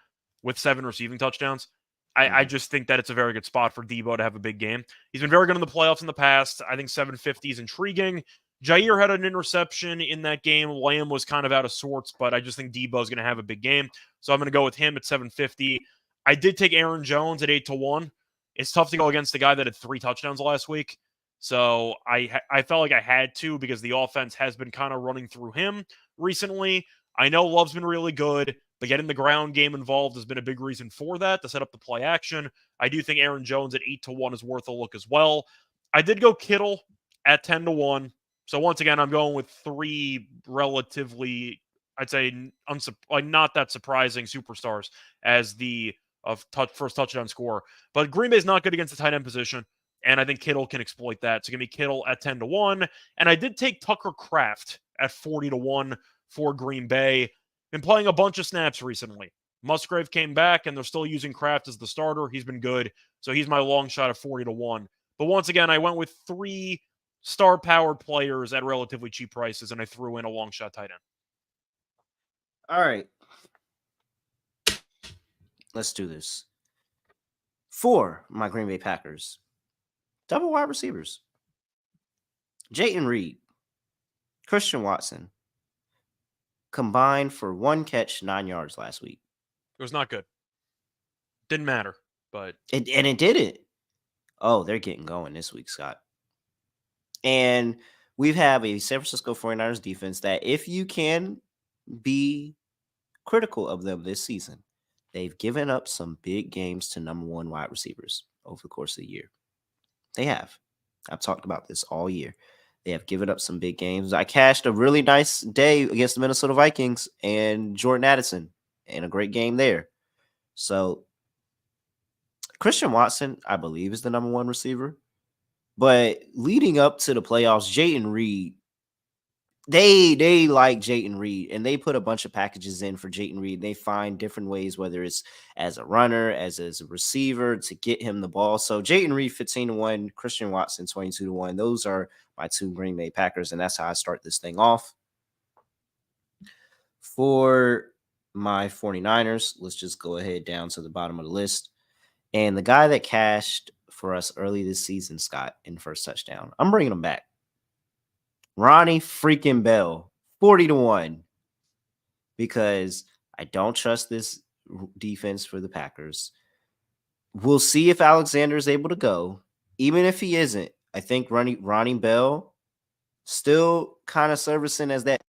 D: with 7 receiving touchdowns. I just think that it's a very good spot for Debo to have a big game. He's been very good in the playoffs in the past. I think 750 is intriguing. Jair had an interception in that game. Lamb was kind of out of sorts, but I just think Debo is going to have a big game. So I'm going to go with him at 750. I did take Aaron Jones at 8-1. It's tough to go against the guy that had 3 touchdowns last week. So I felt like I had to because the offense has been kind of running through him recently. I know Love's been really good, but getting the ground game involved has been a big reason for that, to set up the play action. I do think Aaron Jones at 8-1 is worth a look as well. I did go Kittle at 10-1. So once again, I'm going with 3 relatively, I'd say, not that surprising superstars as the first touchdown scorer. But Green Bay's not good against the tight end position, and I think Kittle can exploit that. So give me Kittle at 10-1. And I did take Tucker Kraft at 40-1 for Green Bay. Been playing a bunch of snaps recently. Musgrave came back, and they're still using Kraft as the starter. He's been good. So he's my long shot at 40-1. But once again, I went with 3 star-powered players at relatively cheap prices, and I threw in a long shot tight end.
A: All right. Let's do this. For my Green Bay Packers, double wide receivers. Jayden Reed, Christian Watson, combined for 1 catch, 9 yards last week.
D: It was not good. Didn't matter, but...
A: It didn't. Oh, they're getting going this week, Scott. And we have a San Francisco 49ers defense that, if you can be critical of them this season, they've given up some big games to number 1 wide receivers over the course of the year. They have. I've talked about this all year. They have given up some big games. I cashed a really nice day against the Minnesota Vikings and Jordan Addison, and a great game there. So Christian Watson, I believe, is the number 1 receiver. But leading up to the playoffs, Jayden Reed, they like Jayden Reed, and they put a bunch of packages in for Jayden Reed. They find different ways, whether it's as a runner, as a receiver, to get him the ball. So Jayden Reed 15-1, Christian Watson 22-1. Those are my 2 Green Bay Packers, and that's how I start this thing off. For my 49ers, let's just go ahead down to the bottom of the list. And the guy that cashed for us early this season, Scott, in first touchdown, I'm bringing him back. Ronnie freaking Bell, 40-1, because I don't trust this defense for the Packers. We'll see if Alexander is able to go. Even if he isn't, I think Ronnie Bell still kind of servicing as that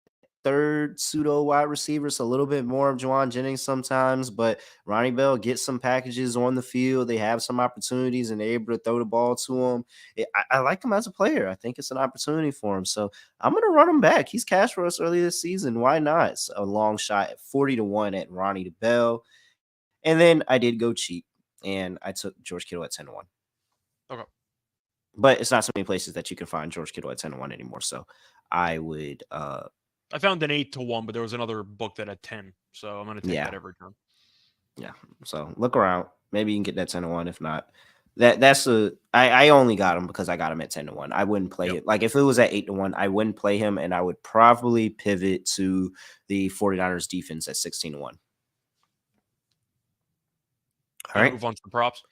A: 3rd pseudo wide receiver. So a little bit more of Juwan Jennings sometimes, but Ronnie Bell gets some packages on the field. They have some opportunities, and they're able to throw the ball to him. I like him as a player. I think it's an opportunity for him. So I'm going to run him back. He's cashed for us early this season. Why not? It's a long shot at 40-1 at Ronnie Bell. And then I did go cheap, and I took George Kittle at 10-1.
D: Okay.
A: But it's not so many places that you can find George Kittle at 10-1 anymore. So I would
D: I found an 8-1, but there was another book that had 10. So I'm going to take
A: yeah.
D: that every time.
A: Yeah. So look around. Maybe you can get that 10-1. If not, I only got him because I got him at 10-1. I wouldn't play
D: Yep.
A: it. Like if it was at 8-1, I wouldn't play him, and I would probably pivot to the 49ers defense at 16-1. All
D: And
A: right.
D: move on to the props.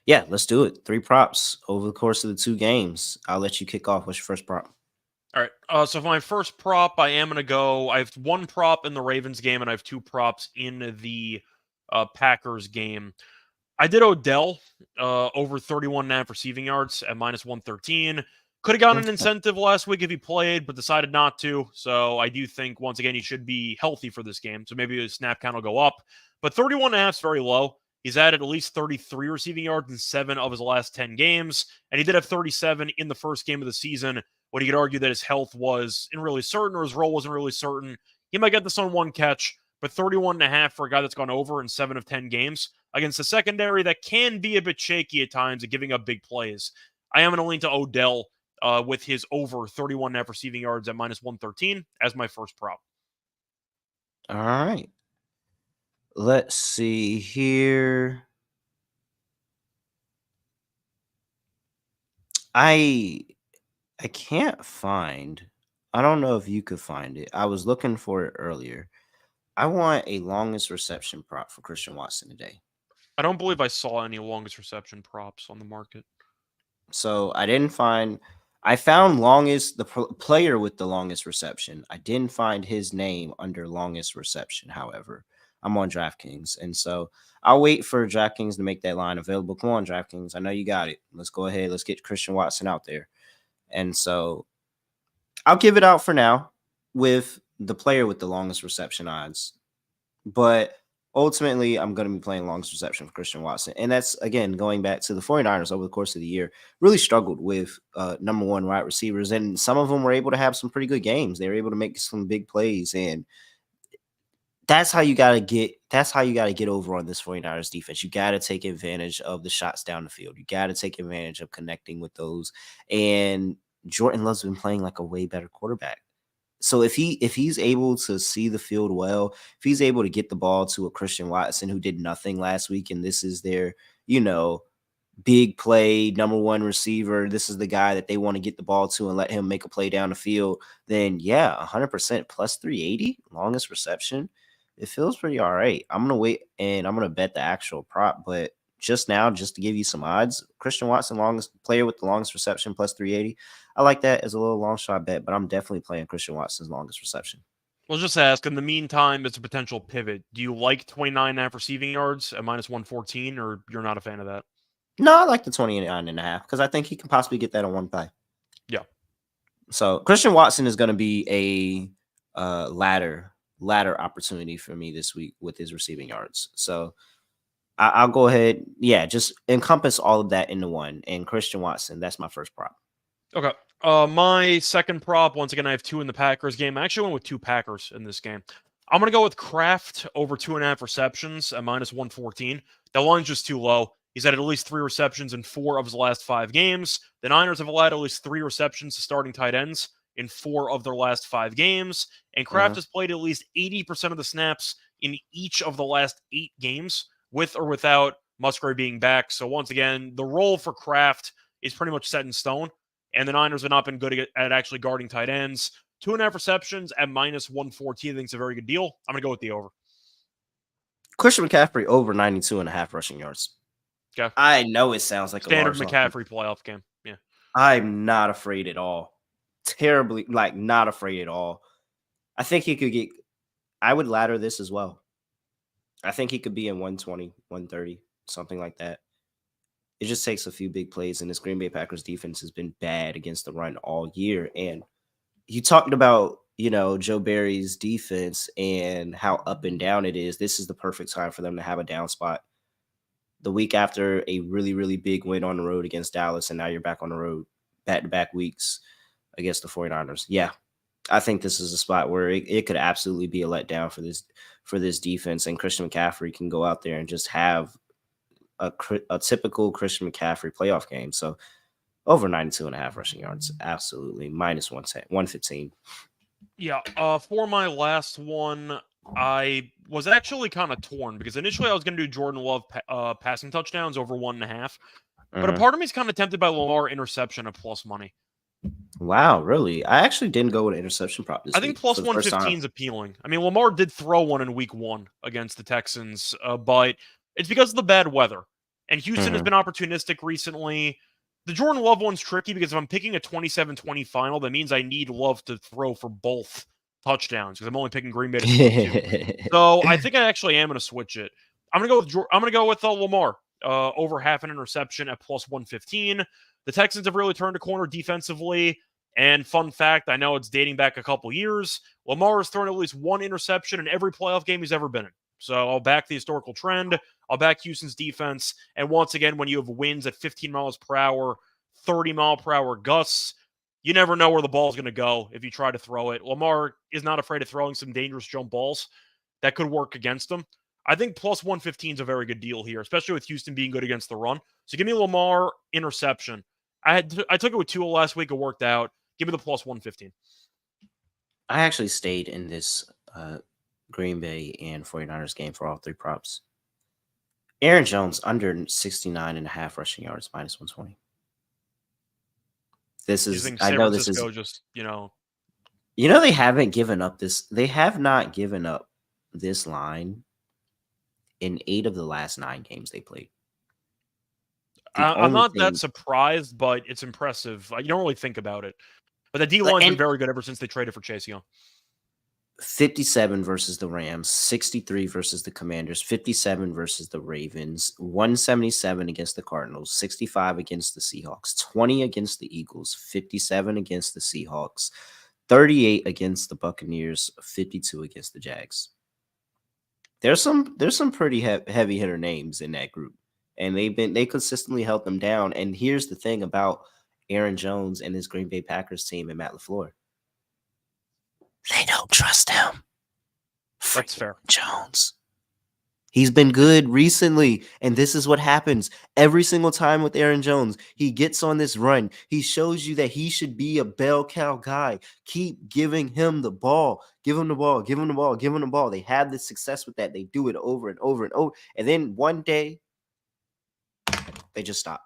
A: Yeah, let's do it. 3 props over the course of the 2 games. I'll let you kick off. What's your first prop?
D: All right. So for my first prop, I am going to go. I have 1 prop in the Ravens game, and I have 2 props in the Packers game. I did Odell over 31.5 receiving yards at -113. Could have gotten an incentive last week if he played, but decided not to. So I do think, once again, he should be healthy for this game. So maybe his snap count will go up. But 31.5 is very low. He's added at least 33 receiving yards in 7 of his last 10 games. And he did have 37 in the first game of the season, when he could argue that his health wasn't really certain or his role wasn't really certain. He might get this on 1 catch, but 31.5 for a guy that's gone over in 7 of 10 games against a secondary that can be a bit shaky at times at giving up big plays. I am going to lean to Odell with his over 31.5 receiving yards at -113 as my first prop.
A: All right. Let's see here. I can't find. I don't know if you could find it. I was looking for it earlier. I want a longest reception prop for Christian Watson today.
D: I don't believe I saw any longest reception props on the market.
A: So I didn't find. I found the player with the longest reception. I didn't find his name under longest reception. However, I'm on DraftKings, and so I'll wait for DraftKings to make that line available. Come on, DraftKings. I know you got it. Let's go ahead. Let's get Christian Watson out there. And so I'll give it out for now with the player with the longest reception odds. But ultimately, I'm going to be playing longest reception for Christian Watson. And that's, again, going back to the 49ers over the course of the year, really struggled with number 1 wide receivers. And some of them were able to have some pretty good games. They were able to make some big plays. And that's how you got to get over on this 49ers defense. You got to take advantage of the shots down the field. You got to take advantage of connecting with those. And Jordan Love's been playing like a way better quarterback. So if he's able to see the field well, if he's able to get the ball to a Christian Watson who did nothing last week, and this is their, big play, number 1 receiver, this is the guy that they want to get the ball to and let him make a play down the field, then yeah, 100% plus 380, longest reception. It feels pretty all right. I'm going to wait and I'm going to bet the actual prop, but just now, just to give you some odds, Christian Watson, longest player with the longest reception, plus 380. I like that as a little long shot bet, but I'm definitely playing Christian Watson's longest reception.
D: Well, just ask, in the meantime, it's a potential pivot. Do you like 29.5 receiving yards at -114, or you're not a fan of that?
A: No, I like the 29.5 because I think he can possibly get that on 1 play.
D: Yeah.
A: So Christian Watson is going to be a ladder opportunity for me this week with his receiving yards. So I'll go ahead. Yeah, just encompass all of that into one. And Christian Watson, that's my first prop.
D: Okay. My second prop, once again, I have 2 in the Packers game. I actually went with 2 Packers in this game. I'm going to go with Kraft over 2.5 receptions at -114. That line's just too low. He's had at least 3 receptions in 4 of his last 5 games. The Niners have allowed at least 3 receptions to starting tight ends in 4 of their last 5 games. And Kraft has played at least 80% of the snaps in each of the last 8 games, with or without Musgrave being back. So once again, the role for Kraft is pretty much set in stone. And the Niners have not been good at actually guarding tight ends. 2.5 receptions at -114, I think it's a very good deal. I'm going to go with the over.
A: Christian McCaffrey over 92.5 rushing yards.
D: Okay.
A: I know it sounds like
D: standard
A: a large
D: McCaffrey playoff game. Yeah.
A: I'm not afraid at all. Terribly, not afraid at all. I think he could get, I would ladder this as well. I think he could be in 120, 130, something like that. It just takes a few big plays, and this Green Bay Packers defense has been bad against the run all year. And you talked about, Joe Barry's defense and how up and down it is. This is the perfect time for them to have a down spot. The week after a really, really big win on the road against Dallas, and now you're back on the road back-to-back weeks against the 49ers. Yeah, I think this is a spot where it could absolutely be a letdown for this defense, and Christian McCaffrey can go out there and just have a typical Christian McCaffrey playoff game. So over 92.5 rushing yards, absolutely. Minus 110, 115.
D: Yeah. For my last one, I was actually kind of torn because initially I was going to do Jordan Love passing touchdowns over 1.5, but a part of me is kind of tempted by Lamar interception at plus money.
A: Wow, really? I actually didn't go with an interception prop this
D: I
A: week
D: think plus
A: for the first
D: 115
A: time.
D: is appealing. I mean, Lamar did throw one in week 1 against the Texans, but it's because of the bad weather. And Houston has been opportunistic recently. The Jordan Love one's tricky because if I'm picking a 27-20 final, that means I need Love to throw for both touchdowns because I'm only picking Green Bay to score 2. So I think I actually am going to switch it. I'm going to go with Lamar over half an interception at plus 115. The Texans have really turned a corner defensively. And fun fact, I know it's dating back a couple years. Lamar has thrown at least one interception in every playoff game he's ever been in. So I'll back the historical trend. I'll back Houston's defense. And once again, when you have winds at 15 miles per hour, 30 mile per hour gusts, you never know where the ball is going to go if you try to throw it. Lamar is not afraid of throwing some dangerous jump balls that could work against him. I think plus 115 is a very good deal here, especially with Houston being good against the run. So give me Lamar interception. I took it with Tua last week. It worked out. Give me the plus 115.
A: I actually stayed in this Green Bay and 49ers game for all 3 props. Aaron Jones under 69.5 rushing yards, minus 120. This is,
D: San
A: I know this is,
D: Francisco just,
A: they haven't given up this. They have not given up this line in 8 of the last 9 games they played.
D: I'm not that surprised, but it's impressive. You don't really think about it. But the D-line's been very good ever since they traded for Chase Young.
A: 57 versus the Rams, 63 versus the Commanders, 57 versus the Ravens, 177 against the Cardinals, 65 against the Seahawks, 20 against the Eagles, 57 against the Seahawks, 38 against the Buccaneers, 52 against the Jags. There's some pretty heavy hitter names in that group, and they consistently held them down. And here's the thing about Aaron Jones and his Green Bay Packers team and Matt LaFleur. They don't trust him.
D: That's fair.
A: Jones. He's been good recently, and this is what happens every single time with Aaron Jones. He gets on this run. He shows you that he should be a bell cow guy. Keep giving him the ball. Give him the ball. Give him the ball. Give him the ball. They have this success with that. They do it over and over and over. And then one day, they just stop.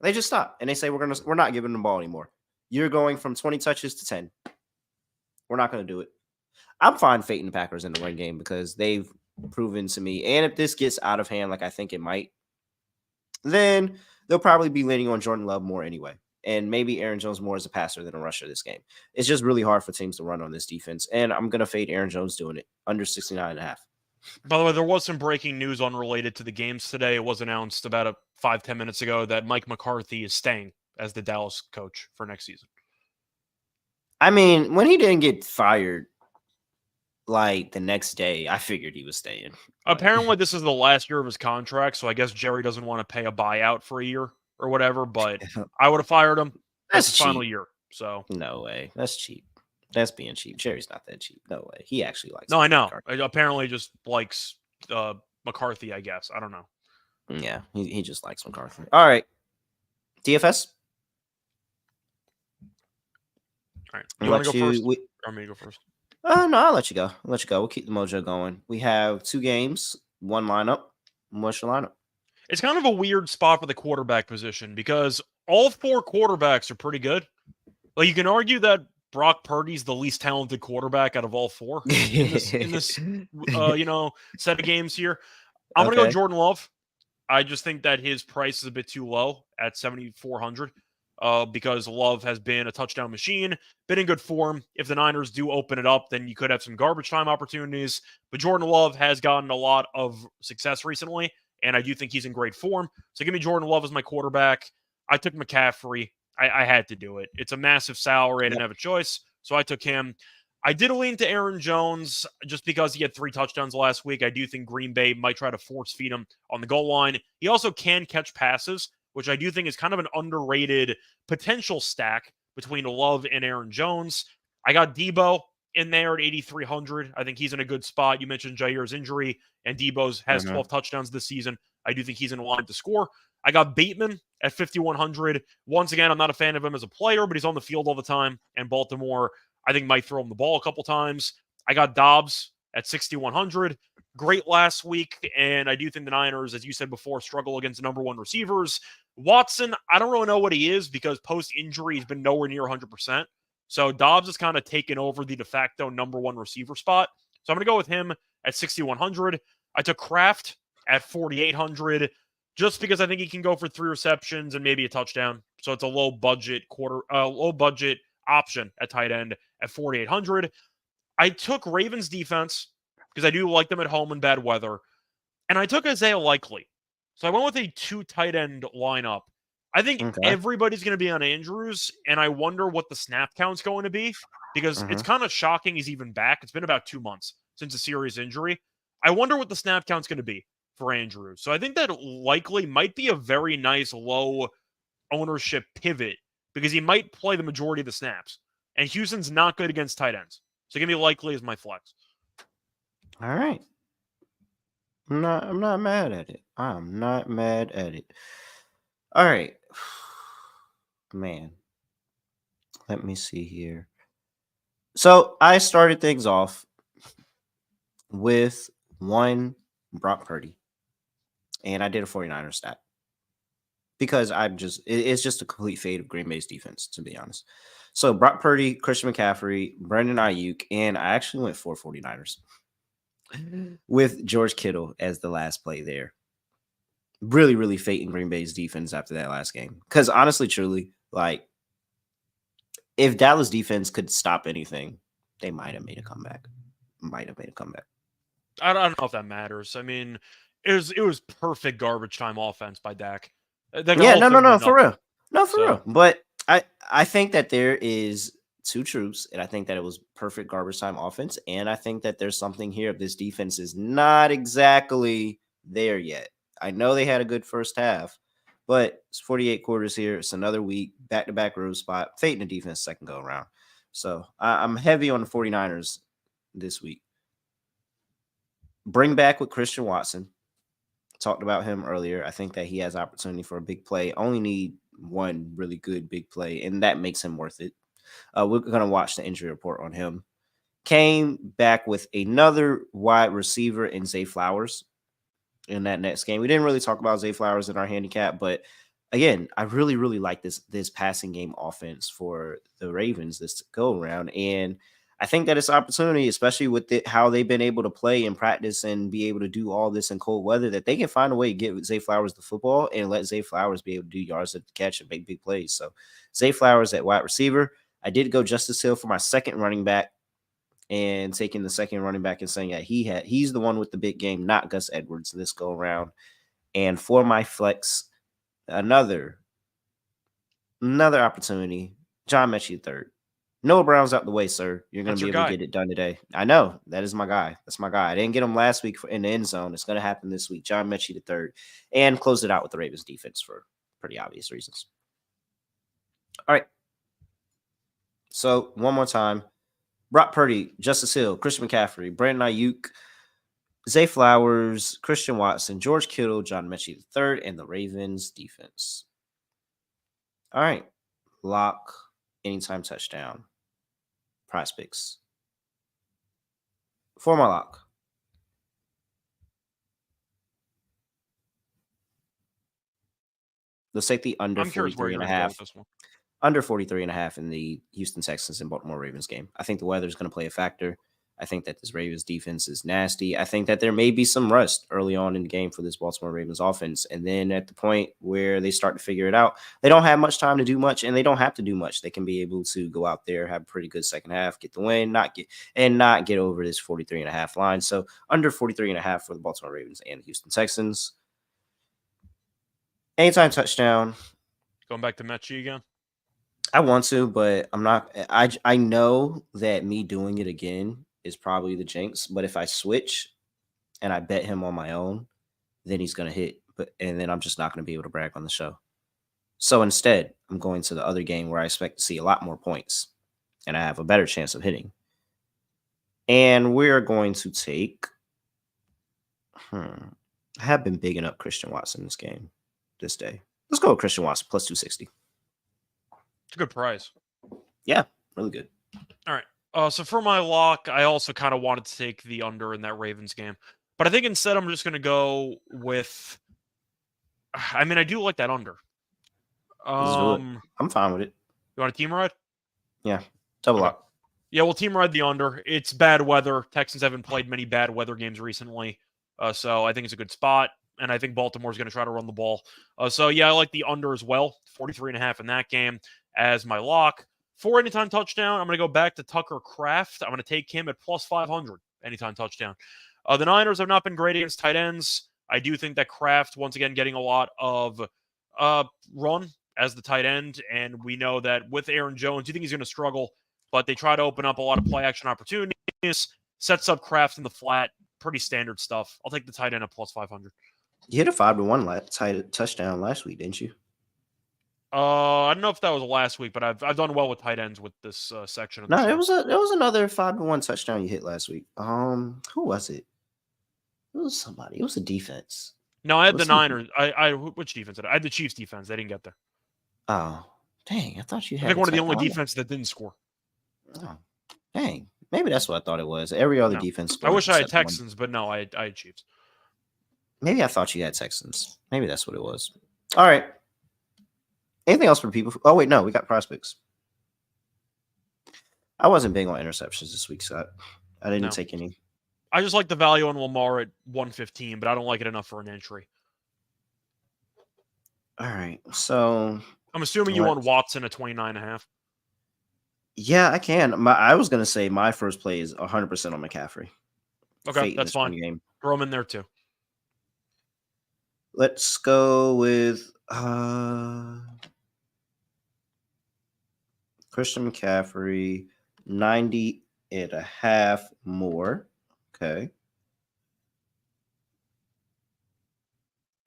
A: They just stop, and they say, we're not giving the ball anymore. You're going from 20 touches to 10. We're not going to do it. I'm fine fading the Packers in the run game because they've proven to me. And if this gets out of hand, like I think it might, then they'll probably be leaning on Jordan Love more anyway. And maybe Aaron Jones more as a passer than a rusher this game. It's just really hard for teams to run on this defense. And I'm going to fade Aaron Jones doing it under 69.5.
D: By the way, there was some breaking news unrelated to the games today. It was announced about 5-10 minutes ago that Mike McCarthy is staying as the Dallas coach for next season.
A: I mean, when he didn't get fired, like the next day, I figured he was staying.
D: Apparently, this is the last year of his contract, so I guess Jerry doesn't want to pay a buyout for a year or whatever, but I would have fired him. That's his final year. So
A: no way. That's cheap. That's being cheap. Jerry's not that cheap. No way. He actually likes.
D: No, I know. Apparently, just likes McCarthy. I guess I don't know.
A: Yeah, he just likes McCarthy. All right, DFS.
D: All right, you want to go first? Or me to go first?
A: No, I'll let you go. We'll keep the mojo going. We have 2 games, 1 lineup. What's your lineup?
D: It's kind of a weird spot for the quarterback position because all 4 quarterbacks are pretty good. Like you can argue that Brock Purdy's the least talented quarterback out of all 4 in this set of games here. I'm going to go Jordan Love. I just think that his price is a bit too low at 7,400 because Love has been a touchdown machine, been in good form. If the Niners do open it up, then you could have some garbage time opportunities. But Jordan Love has gotten a lot of success recently, and I do think he's in great form. So give me Jordan Love as my quarterback. I took McCaffrey. I had to do it. It's a massive salary. I didn't have a choice, so I took him. I did lean to Aaron Jones just because he had 3 touchdowns last week. I do think Green Bay might try to force feed him on the goal line. He also can catch passes, which I do think is kind of an underrated potential stack between Love and Aaron Jones. I got Debo in there at 8,300. I think he's in a good spot. You mentioned Jair's injury, and Debo's has 12 touchdowns this season. I do think he's in line to score. I got Bateman at 5,100. Once again, I'm not a fan of him as a player, but he's on the field all the time. And Baltimore, I think, might throw him the ball a couple times. I got Dobbs at 6,100. Great last week. And I do think the Niners, as you said before, struggle against number one receivers. Watson, I don't really know what he is because post-injury, he's been nowhere near 100%. So Dobbs has kind of taken over the de facto number one receiver spot. So I'm going to go with him at 6,100. I took Kraft at 4,800 just because I think he can go for 3 receptions and maybe a touchdown. So it's a low budget option at tight end at 4,800. I took Ravens defense because I do like them at home in bad weather. And I took Isaiah Likely. So I went with a 2 tight end lineup. I think everybody's going to be on Andrews, and I wonder what the snap count's going to be because it's kind of shocking he's even back. It's been about 2 months since a serious injury. I wonder what the snap count's going to be for Andrews. So I think that Likely might be a very nice low ownership pivot because he might play the majority of the snaps. And Houston's not good against tight ends. So give me Likely as my flex.
A: All right. I'm not mad at it. I'm not mad at it. All right. Man. Let me see here. So I started things off with one Brock Purdy. And I did a 49er stat. Because it's just a complete fade of Green Bay's defense, to be honest. So Brock Purdy, Christian McCaffrey, Brandon Ayuk, and I actually went for 49ers with George Kittle as the last play there. Really, really fading Green Bay's defense after that last game. Because honestly, truly, like, if Dallas defense could stop anything, they might have made a comeback.
D: I don't know if that matters. I mean, it was perfect garbage time offense by Dak.
A: Yeah, no, for real. No, for real. But I think that there is 2 truths, and I think that it was perfect garbage time offense, and I think that there's something here. This defense is not exactly there yet. I know they had a good first half, but it's 48 quarters here. It's another week, back-to-back road spot, fading the defense second go around. So I'm heavy on the 49ers this week. Bring back with Christian Watson. Talked about him earlier. I think that he has opportunity for a big play. Only need one really good big play, and that makes him worth it. We're going to watch the injury report on him. Came back with another wide receiver in Zay Flowers in that next game. We didn't really talk about Zay Flowers in our handicap, but again, I really, really like this passing game offense for the Ravens this go around. And I think that it's an opportunity, especially with how they've been able to play and practice and be able to do all this in cold weather, that they can find a way to get Zay Flowers the football and let Zay Flowers be able to do yards at the catch and make big plays. So Zay Flowers at wide receiver. I did go Justice Hill for my second running back and taking the second running back and saying that he's the one with the big game, not Gus Edwards this go around. And for my flex, another opportunity, John Mechie III. Noah Brown's out the way, sir. You're going to be able to get it done today. I know. That is my guy. That's my guy. I didn't get him last week in the end zone. It's going to happen this week. John Mechie III. And close it out with the Ravens defense for pretty obvious reasons. All right. So, one more time. Brock Purdy, Justice Hill, Christian McCaffrey, Brandon Ayuk, Zay Flowers, Christian Watson, George Kittle, John Mechie III, and the Ravens defense. All right. Lock, anytime touchdown. PrizePicks. For my lock. Let's take the under 43.5. Under 43.5 in the Houston Texans and Baltimore Ravens game. I think the weather is going to play a factor. I think that this Ravens defense is nasty. I think that there may be some rust early on in the game for this Baltimore Ravens offense. And then at the point where they start to figure it out, they don't have much time to do much, and they don't have to do much. They can be able to go out there, have a pretty good second half, get the win, not get over this 43.5 line. So under 43.5 for the Baltimore Ravens and the Houston Texans. Anytime touchdown.
D: Going back to Mechie again?
A: I want to, but I'm not. I know that me doing it again is probably the jinx. But if I switch and I bet him on my own, then he's going to hit. And then I'm just not going to be able to brag on the show. So instead, I'm going to the other game where I expect to see a lot more points and I have a better chance of hitting. And we're going to take I have been bigging up Christian Watson this day. Let's go with Christian Watson plus 260.
D: It's a good price.
A: Yeah, really good.
D: All right. So for my lock, I also kind of wanted to take the under in that Ravens game. But I think instead I'm just going to go with I mean, I do like that under.
A: Let's do it. I'm fine with it.
D: You want a team ride?
A: Yeah, double
D: Okay.
A: lock.
D: Yeah, we'll team ride the under. It's bad weather. Texans haven't played many bad weather games recently. So I think it's a good spot. And I think Baltimore's going to try to run the ball. So yeah, I like the under as well. 43.5 in that game as my lock. For anytime touchdown, I'm going to go back to Tucker Kraft. I'm going to take him at plus 500 anytime touchdown. The Niners have not been great against tight ends. I do think that Kraft, once again, getting a lot of run as the tight end. And we know that with Aaron Jones, you think he's going to struggle, but they try to open up a lot of play action opportunities, sets up Kraft in the flat, pretty standard stuff. I'll take the tight end at plus 500.
A: You hit a 5-1 touchdown last week, didn't you?
D: I don't know if that was last week, but I've done well with tight ends with this section of the
A: No,
D: show.
A: it was another 5-1 touchdown you hit last week. Who was it? It was somebody. It was a defense.
D: No, I had the Niners. Which defense did I? I had the Chiefs defense. They didn't get there.
A: Oh, dang! I thought you had.
D: I think one of the only defenses that didn't score.
A: Oh, dang! Maybe that's what I thought it was. Every other defense.
D: I wish I had Texans, but no, I had Chiefs.
A: Maybe I thought you had Texans. Maybe that's what it was. All right. Anything else for people? Oh wait, no, we got PrizePicks. I wasn't big on interceptions this week, so I didn't take any.
D: I just like the value on Lamar at 115, but I don't like it enough for an entry.
A: All right, so
D: I'm assuming you want Watson at 29.5.
A: Yeah, I can. I was gonna say my first play is 100% on McCaffrey.
D: Okay, that's fine. Game. Throw him in there too.
A: Let's go with Christian McCaffrey, 90.5 more. Okay.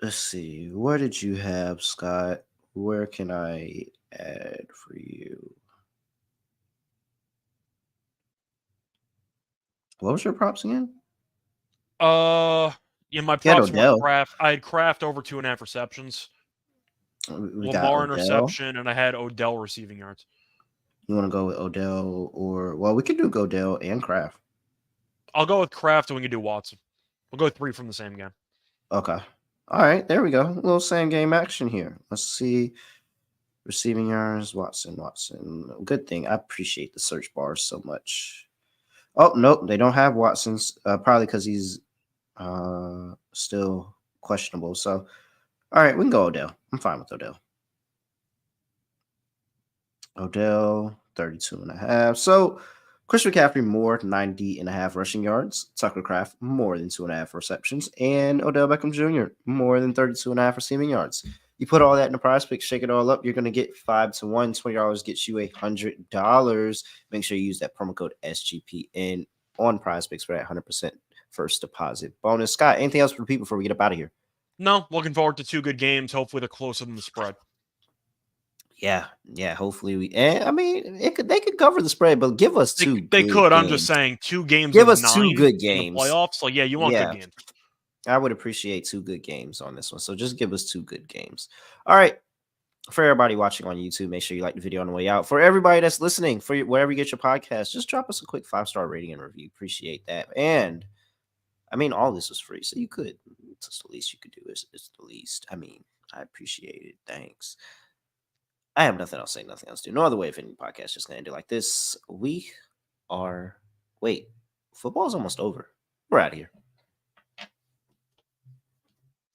A: Let's see. Where did you have, Scott? Where can I add for you? What was your props again?
D: Yeah, my props were Kraft. I had Kraft over 2.5 receptions. Lamar interception, and I had Odell receiving yards.
A: You want to go with Odell we could do Odell and Kraft.
D: I'll go with Kraft and we can do Watson. We'll go 3 from the same game.
A: Okay. All right, there we go. A little same game action here. Let's see. Receiving yards, Watson. Good thing. I appreciate the search bars so much. Oh, nope, they don't have Watson's. Probably because he's still questionable. So, all right, we can go Odell. I'm fine with Odell. Odell, 32.5. So, Christian McCaffrey, more 90.5 rushing yards. Tucker Kraft, more than 2.5 receptions. And Odell Beckham Jr., more than 32.5 receiving yards. You put all that in the PrizePicks, shake it all up, you're going to get 5-1. $20 gets you $100. Make sure you use that promo code SGPN on PrizePicks for that 100% first deposit bonus. Scott, anything else for the people before we get up out of here?
D: No, looking forward to 2 good games. Hopefully they're closer than the spread.
A: Yeah. Hopefully they could cover the spread, but give us 2.
D: They could. Games. I'm just saying 2 games.
A: Give us 2 good games.
D: Playoffs. Like, yeah, you want good games.
A: I would appreciate 2 good games on this one. So just give us 2 good games. All right. For everybody watching on YouTube, make sure you like the video on the way out. For everybody that's listening, for wherever you get your podcast, just drop us a quick 5-star rating and review. Appreciate that. And all this was free, so you could. It's the least you could do. It's the least. I appreciate it. Thanks. I have nothing else to say, nothing else to do. No other way of ending the podcast. Just going to end it like this. Football's almost over. We're out of here.